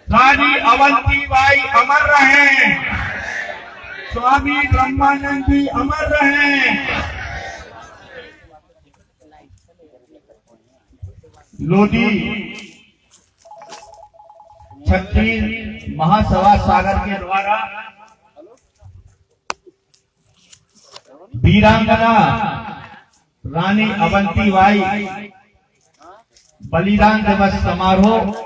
रानी अवंतीबाई अमर रहे, स्वामी ब्रह्मानंद जी अमर रहे। लोधी छत्तीस महासभा सागर के द्वारा वीरांगना रानी अवंतीबाई बलिदान दिवस समारोह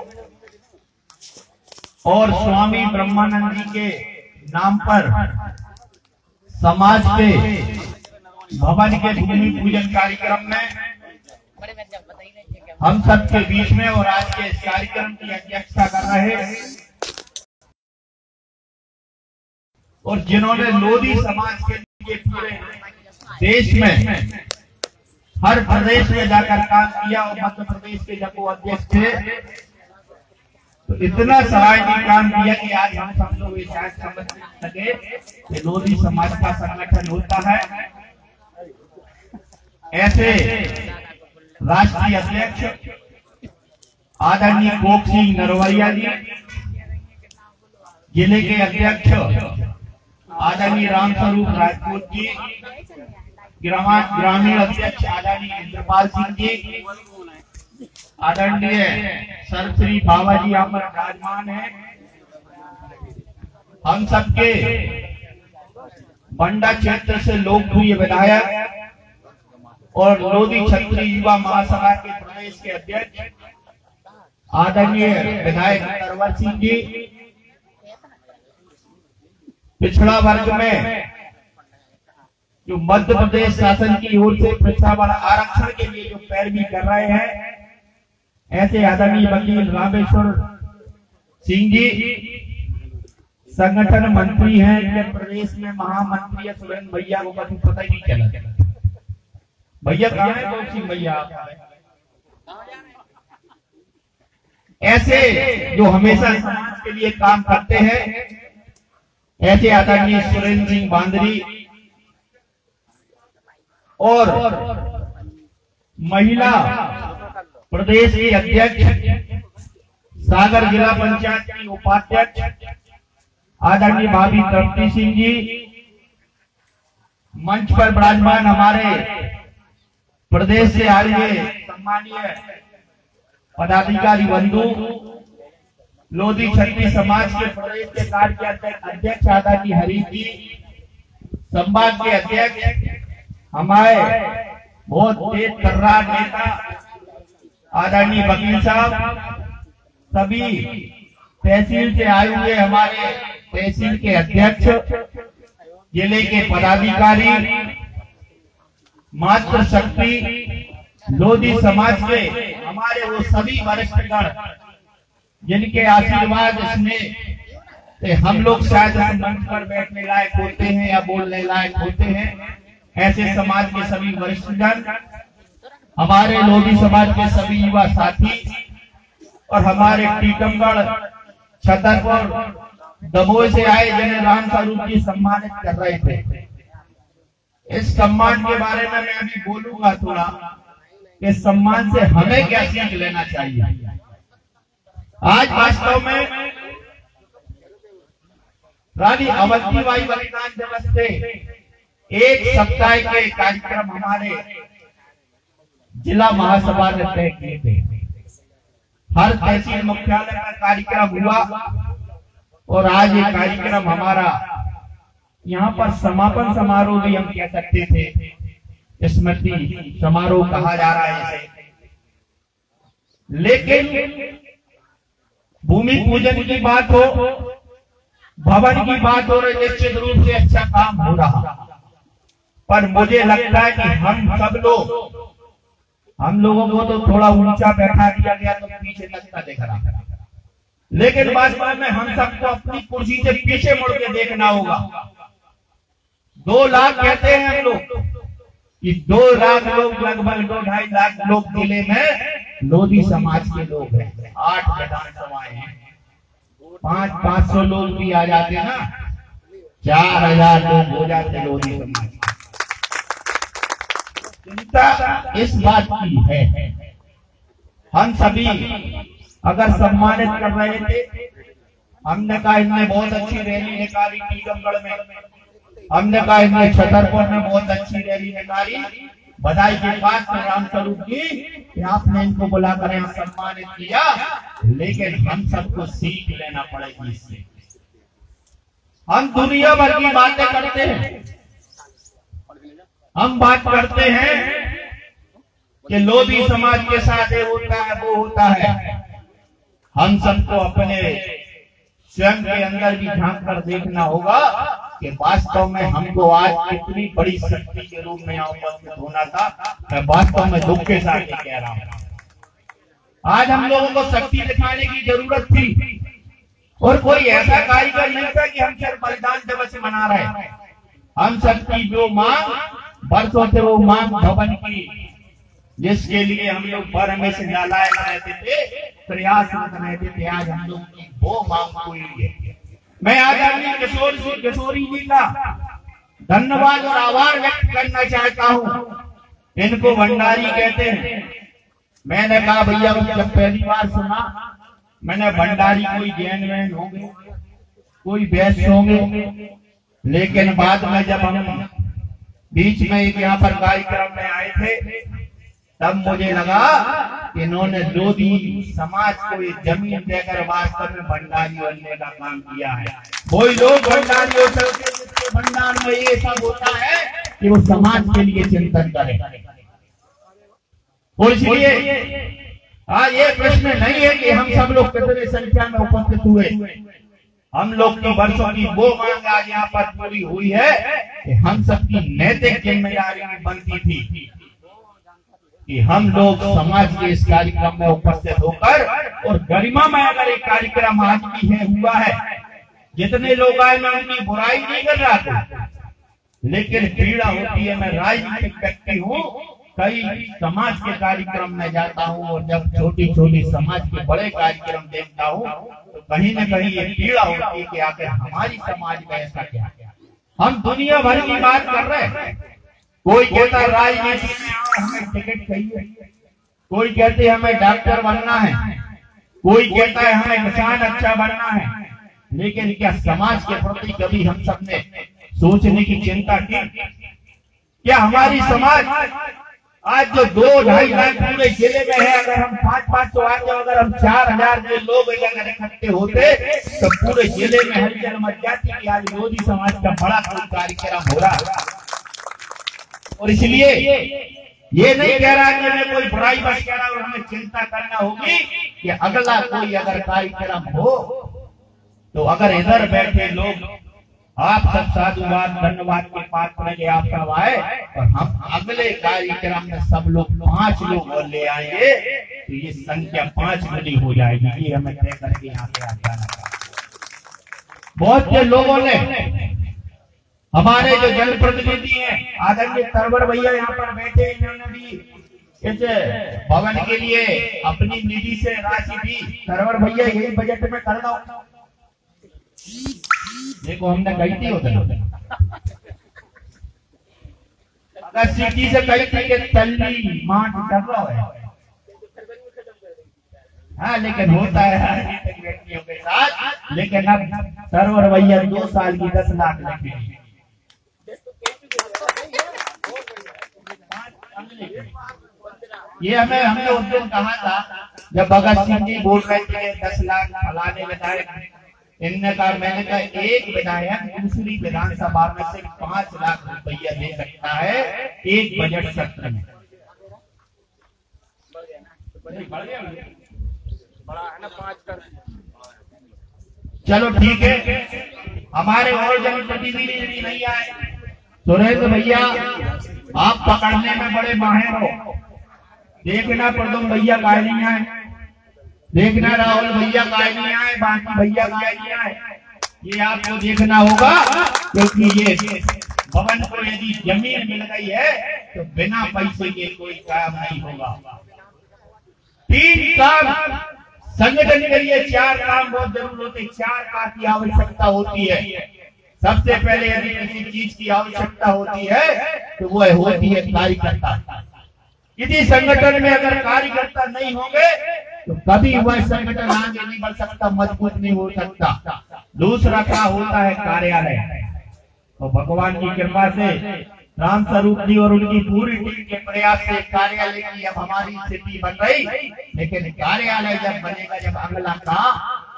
और स्वामी ब्रह्मानंद जी के नाम पर समाज के भवन के भूमि पूजन कार्यक्रम में हम सबके बीच में और आज के इस कार्यक्रम की अध्यक्षता कर रहे और जिन्होंने लोधी समाज के लिए पूरे देश में हर प्रदेश में जाकर काम किया और मध्य प्रदेश के जब वो अध्यक्ष थे तो इतना सराहनीय काम किया कि आज हम सब लोग ये शायद समझ सके कि लोधी समाज का संगठन होता है। ऐसे राष्ट्रीय अध्यक्ष आदरणीय कोक सिंह नरवैया जी, जिले के अध्यक्ष आदरणीय रामस्वरूप राजपूत जी, ग्रामीण अध्यक्ष आदरणीय इंद्रपाल सिंह जी, आदरणीय सर्वश्री बाबा जी यहाँ पर विराजमान है। हम सबके बंडा क्षेत्र से लोकप्रिय विधायक और लोधी क्षत्रिय युवा महासभा के प्रदेश के अध्यक्ष आदरणीय विधायक तरवर सिंह जी, पिछड़ा वर्ग में जो मध्य प्रदेश शासन की ओर से पिछड़ा वर्ग आरक्षण के लिए जो पैरवी कर रहे हैं, ऐसे आदरणीय वकील रामेश्वर सिंह जी संगठन मंत्री हैं, जब प्रदेश में महामंत्री है सुरेंद्र भैया को कभी पता ही नहीं चला। भैया कहाँ है कोक सिंह भैया? ऐसे जो हमेशा समाज के लिए काम करते हैं, ऐसे आदरणीय सुरेंद्र सिंह बांदरी और महिला प्रदेश की अध्यक्ष सागर जिला पंचायत की उपाध्यक्ष आदरणीय भाभी तृप्ति सिंह जी, मंच पर विराजमान हमारे प्रदेश से आए हुए सम्मानीय पदाधिकारी बंधु, लोधी क्षत्रिय समाज के प्रदेश के कार्य के अध्यक्ष आदरणीय हरीश जी, संभाग के अध्यक्ष हमारे बहुत तेज तर्रार नेता आदरणीय वकील साहब, सभी तहसील से आए हुए हमारे तहसील के अध्यक्ष, जिले के पदाधिकारी, मातृ शक्ति लोधी समाज के हमारे वो सभी वरिष्ठगण जिनके आशीर्वाद इसमें हम लोग शायद इस मंच पर बैठने लायक होते हैं या बोलने लायक होते हैं। ऐसे समाज के सभी वरिष्ठगण, हमारे लोधी समाज के सभी युवा साथी और हमारे टीकमगढ़, छतरपुर, दमोह से आए जिन्हें रामस्वरूप जी सम्मानित कर रहे थे। इस सम्मान के बारे में मैं अभी बोलूंगा थोड़ा, इस सम्मान से हमें क्या सीख लेना चाहिए। आज वास्तव में रानी अवंतीबाई बलिदान दिवस से एक सप्ताह के कार्यक्रम हमारे जिला महासभा ने तय किए थे। हर तहसील मुख्यालय का कार्यक्रम हुआ और आज ये कार्यक्रम हमारा यहाँ पर समापन समारोह भी हम कह सकते थे, स्मृति समारोह कहा जा रहा है इसे। लेकिन भूमि पूजन की बात हो, भवन की बात हो रही, निश्चित रूप से अच्छा काम हो रहा, पर मुझे लगता है कि हम लोगों को तो थोड़ा ऊंचा बैठा दिया गया तो पीछे लगता दिख रहा। लेकिन वास्तव में हम सबको अपनी कुर्सी से पीछे मुड़ के देखना होगा। 2 लाख कहते हैं हम लोग कि 2 लाख लोग, लगभग 2-2.5 लाख लोग जिले में लोधी समाज के लोग हैं। 8 विधानसभाएं हैं, 500 लोग भी आ जाते ना, 4000 लोग हो जाते लोधी समाज। चिंता इस बात की है, हम सभी अगर सम्मानित कर रहे थे हमने कहा इनने बहुत अच्छी रैली निकाली टीकमगढ़ में, हमने कहा इनने छतरपुर में बहुत अच्छी रैली निकाली। बधाई के बाद राम स्वरूप जी कि आपने इनको बुलाकर यहाँ सम्मानित किया, लेकिन हम सबको सीख लेना पड़ेगी इससे। हम दुनिया भर की बातें करते हैं, हम बात करते हैं कि लोधी समाज के साथ ये होता है वो होता है। हम सबको अपने स्वयं के अंदर भी झांक कर देखना होगा कि वास्तव में हमको आज कितनी बड़ी शक्ति के रूप में यहाँ उपस्थित होना था। मैं वास्तव में दुख के साथ ही कह रहा हूँ, आज हम लोगों को शक्ति दिखाने की जरूरत थी और कोई ऐसा कार्यक्रम नहीं था कि हम सिर्फ बलिदान दिवस मना रहे हैं। हम सबकी जो मांग बरसों से वो मांग भवन की, जिसके लिए हम लोग भर में से लालाए रहते थे, प्रयासरत रहते थे, आज हम लोग की वो मांग पूरी है। मैं आदरणीय किशोरी जी का धन्यवाद और आभार व्यक्त करना चाहता हूँ। इनको भंडारी कहते हैं। मैंने कहा भैया जब पहली बार सुना, मैंने भंडारी कोई जैन वैन होंगे, कोई वैश्य होंगे, लेकिन बाद में जब हम बीच में एक यहाँ पर कार्यक्रम में आए थे, तब मुझे लगा कि इन्होंने लोधी समाज को ये जमीन देकर वास्तव में भंडारी बनने का काम किया है। कोई लोग भंडारी हो सकते हैं जिसके भंडार में ये सब होता है कि वो समाज के लिए चिंतन करे। और इसलिए आज ये प्रश्न नहीं है कि हम सब लोग कितने संख्या में उपस्थित हुए, हम लोग की वर्षों की वो मांग आज यहाँ पर पूरी हुई है कि हम सबकी नैतिक जिम्मेदारी बनती थी कि हम लोग समाज के इस कार्यक्रम में उपस्थित होकर और गरिमा में अगर एक कार्यक्रम आज भी है हुआ है, जितने लोग आए मैं उनकी बुराई नहीं कर रहा था, लेकिन पीड़ा होती है। मैं राजनीतिक व्यक्ति हूँ, कई समाज के कार्यक्रम में जाता हूँ और जब छोटी छोटी समाज के बड़े कार्यक्रम देखता हूँ तो कहीं न कहीं ये पीड़ा होती है कि आखिर हमारी समाज में ऐसा क्या है। हम दुनिया भर की बात कर रहे हैं, कोई कहता है राजनीति में आओ हमें टिकट चाहिए, कोई कहते हैं हमें डॉक्टर बनना है, कोई कहता है हमें किसान अच्छा बनना है, लेकिन क्या समाज के प्रति कभी हम सबने सोचने की चिंता की? क्या हमारी समाज आज जो 2-2.5 लाख पूरे जिले में है, अगर हम 500-500 आते, अगर हम 4000 के लोग अगर इकट्ठे होते तो पूरे जिले में हलचल मच जाती कि आज लोधी समाज का बड़ा कोई कार्यक्रम हो रहा है। और इसलिए ये नहीं कह रहा कि मैं कोई बुराई बस कह रहा हूं, हमें चिंता करना होगी कि अगला कोई अगर कार्यक्रम हो तो अगर इधर बैठे लोग आप सब साधुवाद धन्यवाद के पात्र के आप सब आए और हम अगले कार्यक्रम में सब लोग 5 लोग और ले आएंगे तो ये संख्या 5 गुनी हो जाएगी। ये हमें तय करके यहाँ पे आ जाना था। बहुत से लोगों ने, हमारे जो जनप्रतिनिधि हैं आदरणीय तरवर भैया यहाँ पर बैठे, इन्होंने भी इस भवन के लिए अपनी निधि से राशि दी। तरवर भैया यही बजट में कर दो, देखो हमने कही थी उधर, अगर सिटी से कही थी कि तल्ली मांट कर रहा है, हाँ, लेकिन होता है राजनीतिक व्यक्तियों के साथ। लेकिन अब तरवर भैया 2 साल की 10 लाख लिखे, ये हमने उस दिन कहा था जब भगत सिंह जी बोल रहे थे 10 लाख फलाने विधायक, इनने कहा, मैंने कहा एक विधायक दूसरी विधानसभा में से 5 लाख रुपया दे सकता है एक बजट सत्र में। चलो ठीक है, हमारे और जनप्रतिनिधि नहीं आए। सुरेंद्र भैया आप पकड़ने में बड़े माहिर हो, देखना प्रदुम भैया का नहीं आए, देखना राहुल भैया का नहीं आए, बाकी भैया का नहीं आए, ये आपको देखना होगा। क्योंकि ये भवन को यदि जमीन मिल गई है तो बिना पैसे के कोई काम नहीं होगा। 3 काम संगठन के लिए, 4 काम बहुत जरूर होते, 4 काम की आवश्यकता होती है। सबसे पहले यदि किसी चीज की आवश्यकता होती है तो वो होती है कार्यकर्ता। किसी संगठन में अगर कार्यकर्ता नहीं होंगे तो कभी वह संगठन आगे नहीं बढ़ सकता, मजबूत नहीं हो सकता। दूसरा क्या होता है, कार्यालय। तो भगवान की कृपा से राम स्वरूप जी और उनकी पूरी टीम के प्रयास से कार्यालय की अब हमारी स्थिति बन रही। लेकिन कार्यालय जब बनेगा, जब अगला का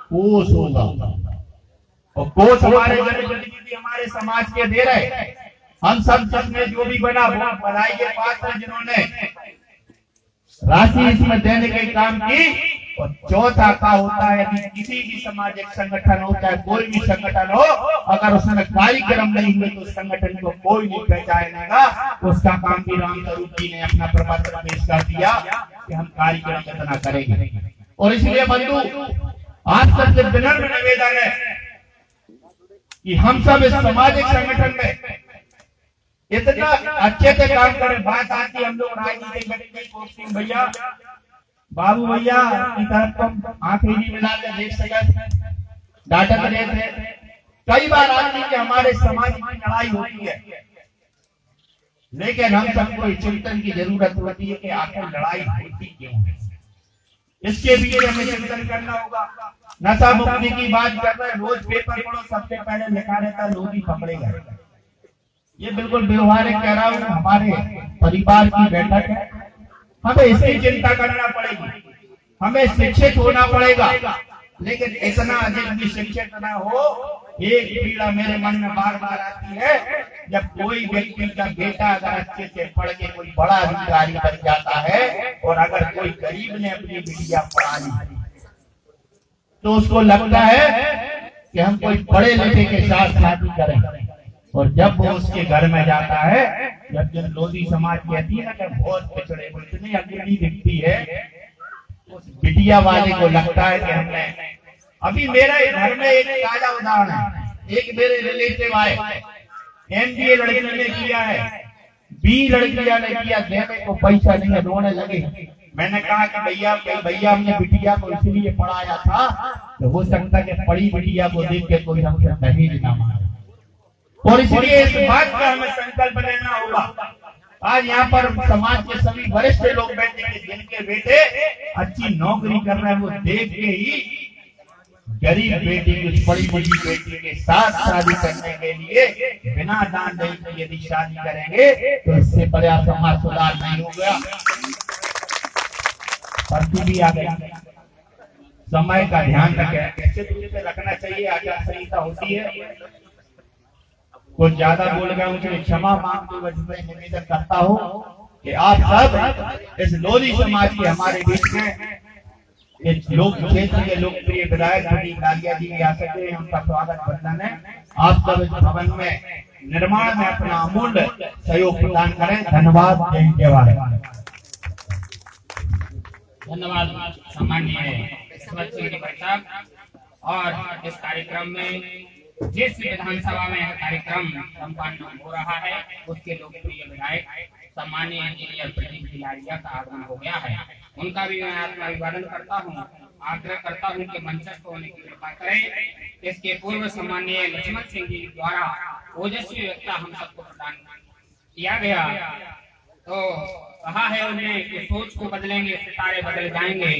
कोष होगा, और कोष हमारे जनप्रतिनिधि हमारे समाज के दे रहे, हम सब में जो भी बना वो बधाई के पात्र जिन्होंने राशि इसमें देने के काम की। और चौथा का होता है कि किसी भी सामाजिक संगठन हो, चाहे कोई भी संगठन हो, अगर उसमें कार्यक्रम नहीं हुए तो संगठन को कोई नहीं पहचानेगा। उसका काम भी राम स्वरूप जी ने अपना प्रपत्र पेश कर दिया कि हम कार्यक्रम कितना करेंगे। और इसलिए बंधु, आप सबसे विनम्र निवेदन है कि हम सब इस सामाजिक संगठन में इतना अच्छे से काम करें। बात आती है हम लोग राजनीतिक व्यक्ति भैया, बाबू भैया की तरफ तुम आंखें नहीं मिला के देख सके, डाटा देते। कई बार आती है कि हमारे समाज में लड़ाई होती है, लेकिन हम सबको इस चिंतन की जरूरत होती है कि आखिर लड़ाई होती क्यों है। इसके लिए हमें चिंतन करना होगा। नशा मुक्ति की बात कर रहे हैं, रोज पेपर पढ़ो, सबसे पहले लिखा रहता लोग ही पकड़े गए। ये बिल्कुल व्यवहारिक कह रहा हूँ, हमारे परिवार की बैठक है, हमें इसकी चिंता करना पड़ेगी, हमें शिक्षित होना पड़ेगा। लेकिन इतना अधिक भी शिक्षित ना हो। एक पीड़ा मेरे मन में बार बार आती है, जब कोई व्यक्ति का बेटा अगर अच्छे से पढ़ के कोई बड़ा अधिकारी बन जाता है, और अगर कोई गरीब ने अपनी बिटिया पढ़ा ली तो उसको लगता है कि हम कोई पढ़े लिखे के साथ शादी करें। और जब वो उसके घर में जाता है, जब लोधी समाज कहती है ना कि बहुत पिछड़े, वो इतनी अकेली दिखती है, उस बिटिया वाले को लगता है कि हमने अभी मेरे घर में एक ताजा उदाहरण है, एक मेरे रिलेटिव आए, MBA लड़की ने किया है, B लड़कियां ने किया, देने को पैसा नहीं है, रोने लगे। मैंने कहा कि भैया हमने बिटिया को इसलिए पढ़ाया था तो हो सकता है कि पढ़ी बिटिया को देख के कोई हमसे दहेज ना मांगे। और इसलिए इस बात का हमें संकल्प लेना होगा। आज यहाँ पर समाज के सभी वरिष्ठ लोग बैठे, जिनके बेटे अच्छी नौकरी कर रहे हैं, वो देख के ही गरीब बेटी की, पढ़ी लिखी बेटी के साथ शादी करने के लिए बिना दान दहेज के यदि शादी करेंगे तो इससे बड़ा समाज सुधार नहीं होगा। पर्ची भी आ गई, समय का ध्यान रखें, निश्चित रूप से रखना चाहिए। आचार संहिता होती है, कुछ ज्यादा बोल गया मुझे क्षमा मांगते हुए मैं निवेदन करता हूँ कि आप सब इस लोधी समाज के हमारे बीच में इस लोक क्षेत्र के लोकप्रिय विधायक लालिया जी भी आ सकते हैं, उनका स्वागत वंदन है। आप सब इस भवन में निर्माण में अपना अमूल्य सहयोग प्रदान करें। धन्यवाद। जय भारत। धन्यवाद सामान्य साहब। और इस कार्यक्रम में जिस विधानसभा में यह कार्यक्रम संपन्न हो रहा है, उसके लोकप्रिय विधायक सम्मानीय इंजीनियर प्रदीप लालिया का आगमन हो गया है। उनका भी मैं अभिवादन करता हूँ, आग्रह करता हूँ कि मंचस्थ होने की कृपा करें। इसके पूर्व सम्मानीय लक्ष्मण सिंह जी द्वारा ओजस्वी वक्ता हम सबको प्रदान किया गया, तो कहा है उन्हें कि सोच को बदलेंगे सितारे बदल जाएंगे,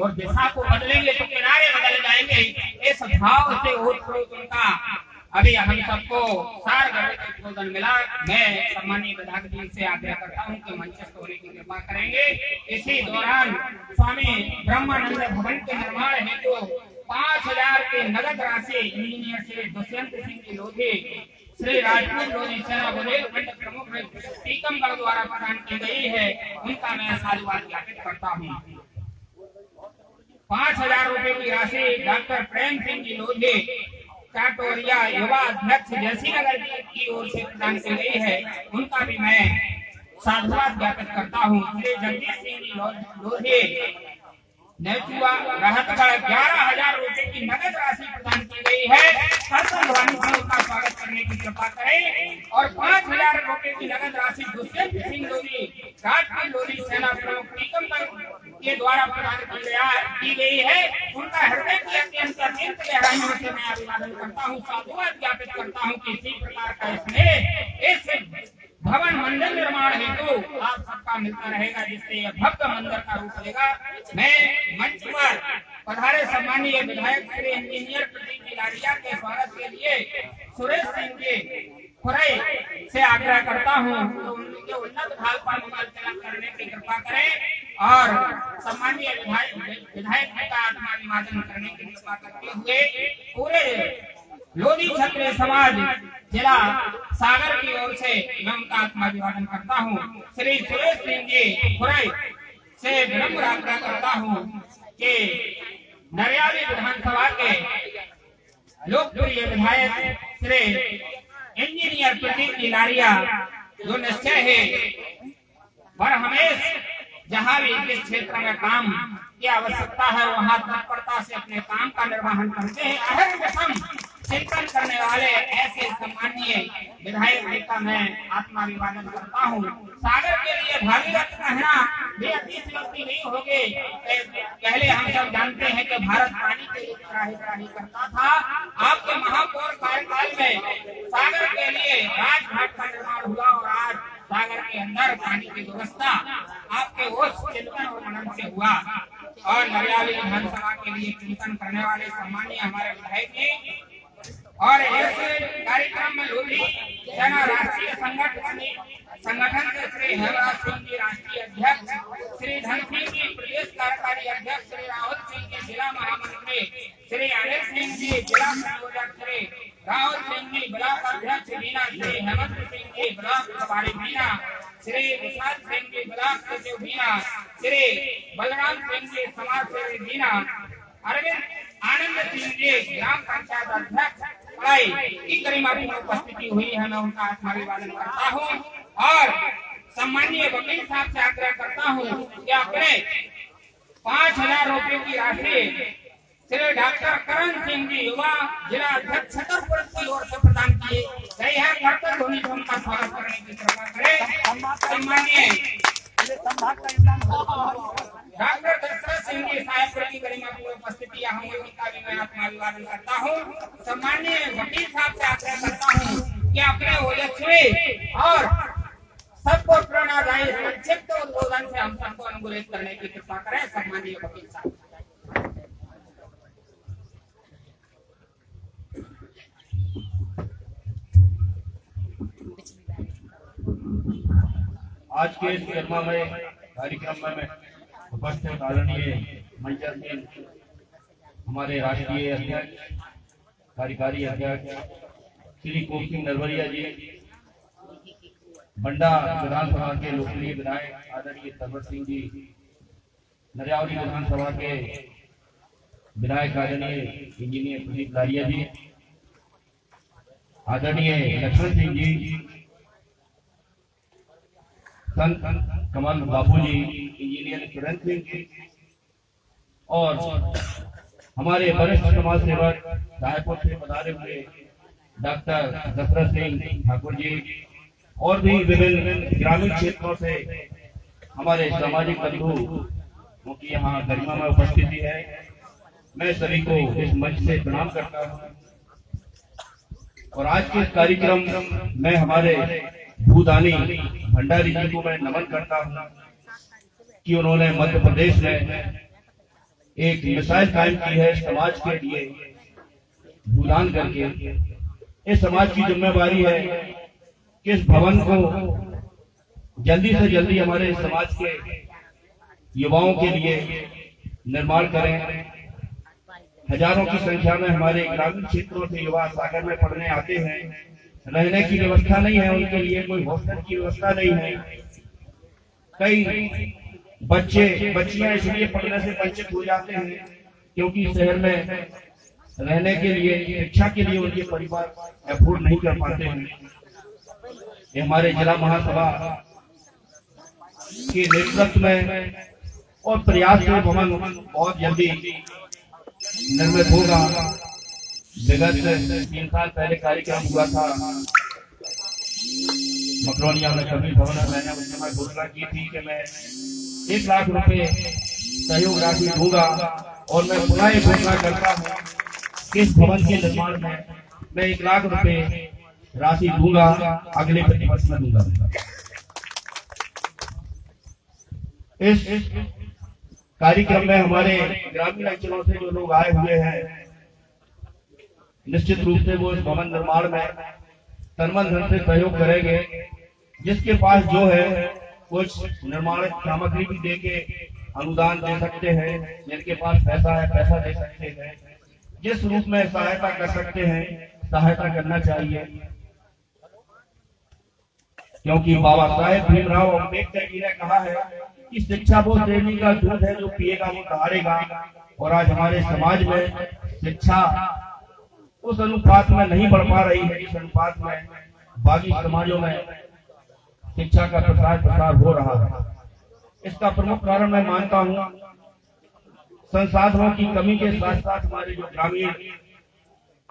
और दिशा को बदलेंगे तो किनारे बदल जाएंगे। इस भाव से उनका अभी हम सबको सार उद्बोधन मिला। मैं सम्मानीय विधायक जी से आग्रह करता हूं कि मंचस्थ होने की कृपा करेंगे। इसी दौरान स्वामी ब्रह्मानंद भवन के निर्माण हेतु 5000 की नगद राशि इंजीनियर श्री दुष्यंत सिंह जी लोधी, श्री राजपूत लोधी सेना बुंदेलखंड प्रमुख टीकमगढ़ द्वारा प्रदान की गई है, उनका मैं साधुवाद ज्ञापित करता हूँ। 5000 रुपए की राशि डॉक्टर प्रेम सिंह जी लोधी काटोरिया युवा अध्यक्ष जैसी नगर की ओर से प्रदान की गई है, उनका भी मैं साधुवाद ज्ञापित करता हूँ। श्री जगदीश सिंह जी लोधी नेचुआ राहतगढ़ 11000 रुपए की नगद राशि प्रदान की गई है, उनका स्वागत करने की कृपा करें। और 5000 रुपए की नगद राशि दुष्यंत सिंह लोधी राजपूत लोधी सेना प्रमुख टीकमगढ़ के द्वारा प्रदान की गई है, उनका हृदय की अत्यंत गहराइयों से मैं अभिवादन करता हूँ, साधुवाद ज्ञापित करता हूँ कि इसी प्रकार का स्नेह इस भवन मंदिर निर्माण हेतु आप सबका मिलता रहेगा, जिससे यह भव्य मंदिर का रूप लेगा। मैं मंच पर पधारे सम्मानीय विधायक श्री इंजीनियर प्रदीप इलारिया के स्वागत के लिए सुरेश सिंह जी खुरई से आग्रह करता हूँ तो उनके उन्नत ढाल पर मुकम्मल तिलक करने की कृपा करें और सम्मानीय विधायक जी का आत्माभिवादन करने की कृपा करते हुए पूरे लोधी क्षत्रिय समाज जिला सागर की ओर से मैं उनका आत्माभिवादन करता हूँ। श्री सुरेश सिंह जी खुरई से विनम्र आग्रह करता हूँ कि नरियाली विधानसभा के लोकप्रिय विधायक श्री इंजीनियर प्रदीप इलारिया जो निश्चय है पर हमेशा जहाँ भी जिस क्षेत्र में काम की आवश्यकता है वहाँ तत्परता से अपने काम का निर्वहन करते हैं। अहम विषम चिंतन करने वाले ऐसे सम्मानीय विधायक जी का मैं आत्माभिवादन करता हूँ। सागर के लिए भागीरथ कहना भी अतिशयोक्ति नहीं होगी। पहले हम सब जानते हैं कि भारत पानी के लिए त्राही करता था। आपके महापौर कार्यकाल में सागर के लिए राजघाट का निर्माण हुआ और आज सागर के अंदर पानी की व्यवस्था आपके उस चिंतन और मनन से हुआ। और नरियाली विधानसभा के लिए चिंतन करने वाले सम्मानीय हमारे विधायक जी और इस कार्यक्रम में लोधी सेना राष्ट्रीय संगठन से श्री हेमराज सिंह जी राष्ट्रीय अध्यक्ष, श्री धन सिंह जी प्रदेश कार्यकारी अध्यक्ष, श्री राहुल सिंह जी जिला महामंत्री, श्री अनिल सिंह जी जिला संयोजक, श्री राहुल सिंह जी ब्लॉक अध्यक्ष बीना, श्री हेमंत सिंह जी ब्लॉक प्रभारी बीना, श्री विशाल सिंह जी ब्लॉक सचिव बीना, श्री बलराम सिंह जी समाज सेवी बीना, अरविंद आनंद सिंह जी ग्राम पंचायत अध्यक्ष की गरिमापूर्ण उपस्थिति हुई है। मैं उनका आत्माभिवादन करता हूँ और सम्मानीय वकील साहब से आग्रह करता हूँ कि अपने 5,000 रुपए की राशि श्री डॉक्टर करण सिंह जी युवा जिला अध्यक्ष छतरपुर की ओर से प्रदान किए गई है। करकर धोनी जी उनका स्वागत करने की कृपा करें। सम्मानीय डॉक्टर दशरथ सिंह जी साहेबपुर की गरिमापूर्ण उपस्थिति यहाँ हुई, उनका भी मैं आत्माभिवादन करता हूँ। सम्मानीय वकील साहब से आग्रह करता हूँ कि अपने ओजस्वी और सबको प्रेरणादायी संक्षिप्त उद्बोधन से हम सबको अनुग्रहित करने की कृपा करें। सम्मानीय वकील साहब। आज के इस गरिमामय कार्यक्रम में उपस्थित आदरणीय मंचर सिंह हमारे राष्ट्रीय अध्यक्ष कार्यकारी अध्यक्ष श्री कोप सिंह नरवरिया जी, बंडा विधानसभा के लोकप्रिय विधायक आदरणीय सरवर सिंह जी, नरियावली विधानसभा के विधायक आदरणीय इंजीनियर प्रदीप इलारिया जी, आदरणीय लक्ष्मण सिंह जी, संत कमल बाबू जी, इंजीनियर सुरेंद्र सिंह जी और हमारे वरिष्ठ समाज सेवक रायपुर से पधारे हुए डॉक्टर दशरथ सिंह ठाकुर जी और भी विभिन्न ग्रामीण क्षेत्रों से हमारे सामाजिक बंधु की यहाँ गरिमा में उपस्थिति है। मैं सभी को इस मंच से प्रणाम करता हूँ और आज के कार्यक्रम में हमारे भूदानी भंडारी जी को मैं नमन करता हूँ कि उन्होंने मध्य प्रदेश में एक मिसाइल कायम की है समाज के लिए भूदान करके। इस समाज की जिम्मेवारी है कि इस भवन को जल्दी से जल्दी हमारे समाज के युवाओं के लिए निर्माण करें। हजारों की संख्या में हमारे ग्रामीण क्षेत्रों से युवा सागर में पढ़ने आते हैं, रहने की व्यवस्था नहीं है उनके लिए, कोई हॉस्टल की व्यवस्था नहीं है। कई बच्चियां इसलिए पढ़ने से वंचित हो जाते हैं क्योंकि शहर में रहने के लिए, शिक्षा के लिए उनके परिवार अफोर्ड नहीं कर पाते हैं। ये हमारे जिला महासभा के नेतृत्व में और प्रयास से भवन बहुत जल्दी निर्मित होगा। विगत 3 साल पहले कार्यक्रम हुआ था मकरोनिया में कभी भवन, मैंने उस समय घोषणा की थी कि मैं 1 लाख रुपए सहयोग राशि दूंगा और मैं पुनः ये घोषणा करता हूँ कि इस भवन के निर्माण में मैं 1 लाख रुपए राशि दूंगा, अगले प्रतिवर्ष में दूंगा। इस कार्यक्रम में हमारे ग्रामीण अंचलों से जो लोग आए हुए हैं, निश्चित रूप से वो इस भवन निर्माण में तन धन से सहयोग करेंगे। जिसके पास जो है कुछ निर्माण सामग्री भी देके अनुदान दे सकते हैं, जिनके पास पैसा है पैसा दे सकते हैं, जिस रूप में सहायता कर सकते हैं सहायता करना चाहिए। क्योंकि बाबा साहेब भीमराव अम्बेडकर जी ने कहा है कि शिक्षा वो देने का दूध है, जो पिएगा वो दहाड़ेगा। और आज हमारे समाज में शिक्षा उस अनुपात में नहीं बढ़ पा रही है जिस अनुपात में बाकी समाजों में शिक्षा का प्रसार हो रहा है। इसका प्रमुख कारण मैं मानता हूं संसाधनों की कमी के साथ साथ हमारे जो ग्रामीण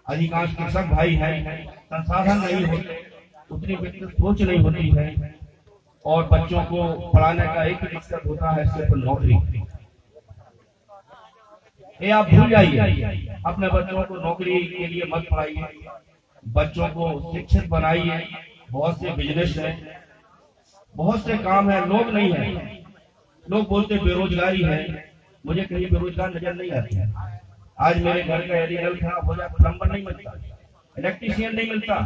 अधिकांश कृषक भाई हैं, संसाधन नहीं होते, उतनी विकसित सोच नहीं होती है, और बच्चों को पढ़ाने का एक ही मकसद होता है, सिर्फ नौकरी। ये आप भूल जाइए, अपने बच्चों को नौकरी के लिए मत पढ़ाइए, बच्चों को शिक्षित बनाइए। बहुत से बिजनेस है, बहुत से काम है, लोग नहीं है। लोग बोलते बेरोजगारी है, मुझे कहीं बेरोजगार नजर नहीं आती है। आज मेरे घर का यदि नल खराब हो जाए, प्लम्बर नहीं मिलता, इलेक्ट्रीशियन नहीं मिलता,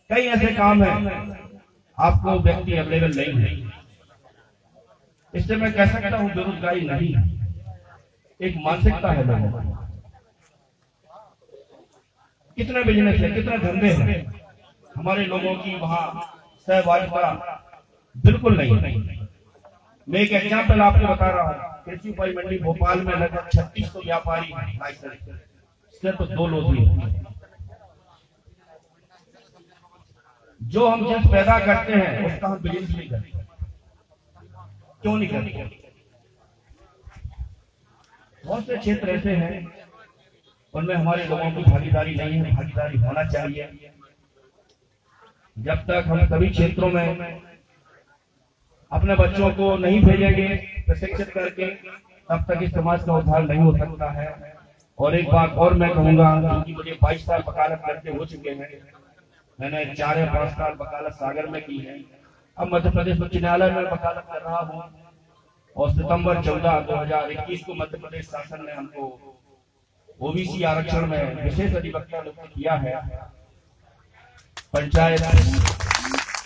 कई ऐसे काम है आपको व्यक्ति अवेलेबल नहीं है। इससे मैं कह सकता हूं बेरोजगारी नहीं, एक मानसिकता है लोगों की। कितने बिजनेस है, कितने धंधे हैं, हमारे लोगों की वहां सहभागिता बिल्कुल नहीं। मैं एक एग्जाम्पल आपको बता रहा हूँ। कृषि उपज मंडी भोपाल में लगभग 3600 व्यापारी हैं, सिर्फ 2 लोग हैं। जो हम जिस पैदा करते हैं उसका हम बिजनेस नहीं करते। क्यों नहीं करते? बहुत से क्षेत्र ऐसे हैं उनमें हमारे लोगों की भागीदारी नहीं है, भागीदारी होना चाहिए। जब तक हम सभी क्षेत्रों में अपने बच्चों को नहीं भेजेंगे प्रशिक्षित करके, तब तक इस समाज का उद्धार नहीं हो सकता है। और एक बात और मैं कहूंगा, क्योंकि मुझे 22 साल वकालत करते हो चुके हैं, मैंने 4 या 5 साल वकालत सागर में की है, अब मध्य प्रदेश उच्च न्यायालय में वकालत कर रहा हूँ। और सितंबर 14, 2021 को मध्य प्रदेश शासन ने हमको ओबीसी आरक्षण में विशेष अधिवक्ता नियुक्त किया है। पंचायत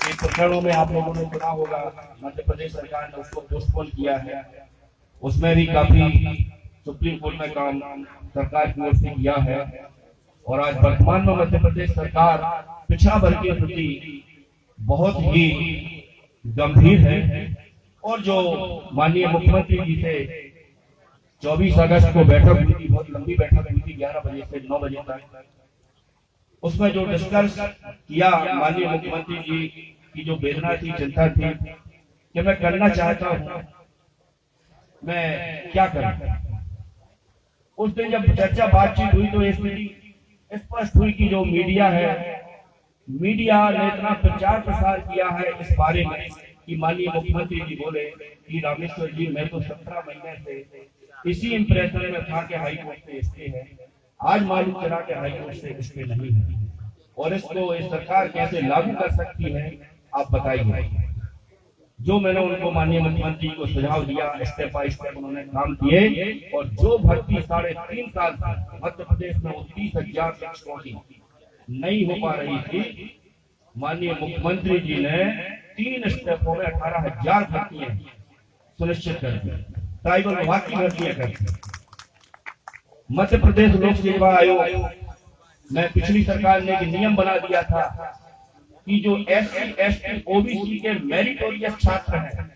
के प्रकरणों में आप लोगों ने सुना होगा, मध्य प्रदेश सरकार ने उसको पोस्टपोन किया है। उसमें भी काफी सुप्रीम कोर्ट में काम सरकार की ओर से किया है। और आज वर्तमान में मध्य प्रदेश सरकार पिछड़ा वर्ग के प्रति बहुत ही गंभीर है। और जो माननीय मुख्यमंत्री जी से 24 अगस्त को बैठक हुई थी, बहुत लंबी बैठक हुई थी, 11 बजे से 9 बजे तक, उसमें जो डिस्कस किया माननीय मुख्यमंत्री जी की जो वेदना थी, चिंता थी कि मैं करना चाहता हूं, मैं क्या करूं। उस दिन जब चर्चा बातचीत हुई तो इसमें स्पष्ट हुई कि जो मीडिया है, मीडिया ने इतना प्रचार प्रसार किया है इस बारे में कि माननीय मुख्यमंत्री जी बोले कि रामेश्वर जी मैं तो 17 महीने से इसी इंप्रेशन में था कि हाई कोर्ट से स्टे है, आज मालूम चला कि हाई कोर्ट से स्टे नहीं है। और इसको इस सरकार कैसे लागू कर सकती है आप बताइए। जो मैंने उनको माननीय मुख्यमंत्री को सुझाव दिया, स्टेप बाय स्टेप उन्होंने काम किए। और जो भर्ती 3.5 साल से मध्य प्रदेश में 30,000 शिक्षकों की नहीं हो पा रही थी, माननीय मुख्यमंत्री जी ने 3 स्टेपों में 18,000 भर्तियां सुनिश्चित कर दी। ट्राइबल विभाग की भर्तियां कर दी। मध्य प्रदेश लोक सेवा आयोग में पिछली सरकार ने एक नियम बना दिया था कि जो SC, ST, OBC के मेरिटोरियस छात्र हैं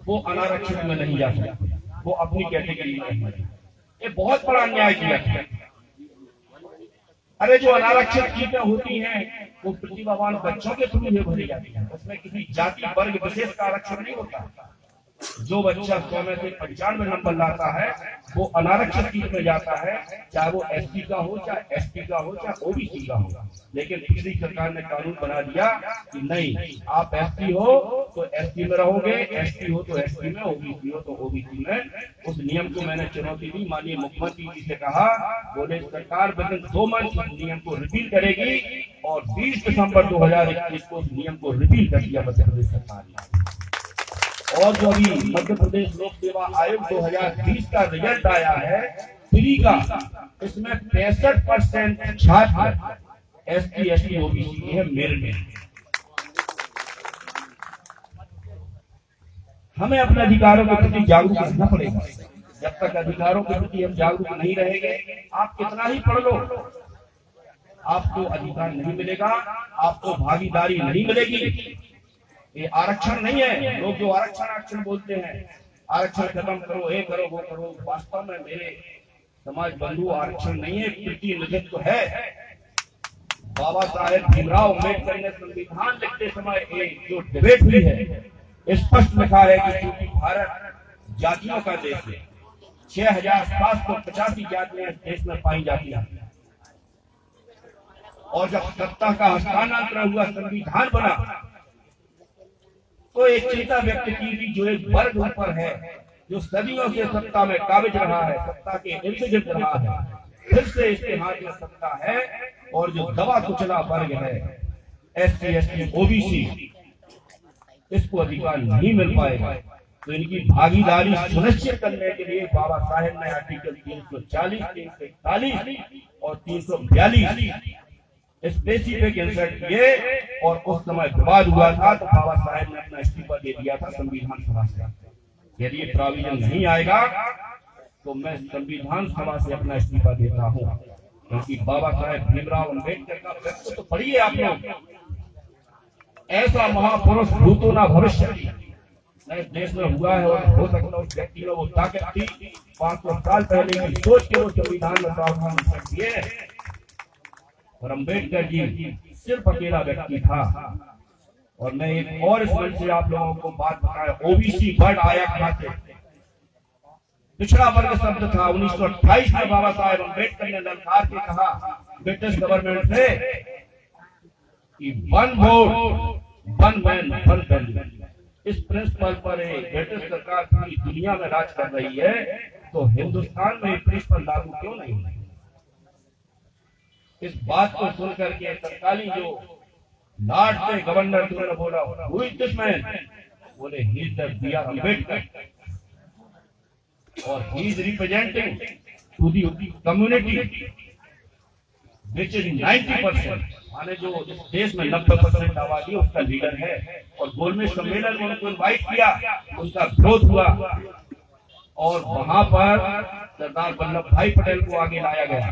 वो अनारक्षित में नहीं जा सकते, वो अपनी कैटेगरी में है। ये बहुत बड़ा अन्याय किया है। अरे जो अनारक्षित सीटें होती हैं वो प्रतिभावान बच्चों के थ्रू भरी जाती है, उसमें किसी जाति वर्ग विशेष का आरक्षण नहीं होता। जो बच्चा 100 में से 95 नंबर लाता है वो अनारक्षित सीट में जाता है, चाहे वो एसटी का हो, चाहे एसटी का हो, चाहे ओबीसी का हो। लेकिन पिछली सरकार ने कानून बना दिया कि नहीं, आप एसटी हो तो एसटी में रहोगे, एसटी हो तो एसटी में, ओबीसी हो तो ओबीसी में। उस नियम को मैंने चुनौती दी, माननीय मुख्यमंत्री जी से कहा, बोले सरकार विदिन 2 मंथ इस नियम को रिपील करेगी और 20 दिसंबर 2021 को उस नियम को रिपील कर दिया मध्य प्रदेश सरकार ने। और जो अभी मध्य प्रदेश लोक सेवा आयोग 2020 का रिजल्ट आया है फ्री का, इसमें 65% छात्र एसटी एसटी ओबीसी है मेरिट में। हमें अपने अधिकारों के प्रति जागरूक रहना पड़ेगा। जब तक अधिकारों के प्रति हम जागरूक नहीं रहेंगे, आप कितना ही पढ़ लो, आपको अधिकार नहीं मिलेगा, आपको भागीदारी नहीं मिलेगी। ये आरक्षण नहीं है। लोग जो आरक्षण बोलते हैं, आरक्षण खत्म करो, ये करो, वो करो, वास्तव में मेरे समाज बंधु आरक्षण नहीं है, प्रतिनिधित्व है। बाबा साहेब भीमराव अम्बेडकर ने संविधान लिखते समय एक जो डिबेट हुई है, स्पष्ट लिखा है कि क्योंकि भारत जातियों का देश है, 6785 जातियां देश में पाई जाती हैं, और जब सत्ता का हस्तांतरण हुआ, संविधान बना, तो एक चिंता व्यक्त की थी जो एक वर्ग ऊपर है, जो सदियों से सत्ता में काबिज रहा है, सत्ता के इर्द गिर्द रहा है, फिर से इसके हाथ में सत्ता है, और जो दबा कुचला वर्ग है एसटी एसटी ओबीसी, इसको अधिकार नहीं मिल पाएगा। तो इनकी भागीदारी सुनिश्चित करने के लिए बाबा साहेब ने आर्टिकल 340, 341 और 342 स्पेसिफिक इंसर्ट किए, और उस समय विवाद हुआ था तो बाबा साहेब ने अपना इस्तीफा दे दिया था संविधान सभा से। यदि ये प्रोविजन नहीं आएगा तो मैं संविधान सभा से अपना इस्तीफा देता हूं, क्योंकि बाबा साहेब भीमराव अम्बेडकर का व्यक्तित्व तो पढ़िए आप लोग, ऐसा महापुरुष भूतो ना भविष्य देश में हुआ है, और हो सकता है उस व्यक्ति में वो ताकत थी 500 साल पहले की सोच के वो संविधान में प्रावधान दिए। और अम्बेडकर जी सिर्फ अकेला व्यक्ति था। और मैं एक और इस मंच से आप लोगों को बात बताया, ओबीसी वर्ड आया कहां से? पिछड़ा वर्ग शब्द था 1928 में बाबा साहेब अम्बेडकर ने ललकार के कहा ब्रिटिश गवर्नमेंट से कि 1 वोट 1 मैन 1 वैल्यू। इस प्रिंसिपल पर ब्रिटिश सरकार पूरी दुनिया में राज कर रही है, तो हिंदुस्तान में प्रिंसिपल लागू क्यों नहीं है? इस बात को सुनकर के तत्कालीन जो लॉर्ड थे गवर्नर, उन्होंने बोला हु इज दिस मैन? बोले he is the B R Ambedkar, और he is representing to the community which is 90%, माने जो इस देश में 90% आबादी उसका लीडर है। और गोलमेज सम्मेलन में उनको इन्वाइट किया, उनका विरोध हुआ, और वहां पर सरदार वल्लभ भाई पटेल को आगे लाया गया।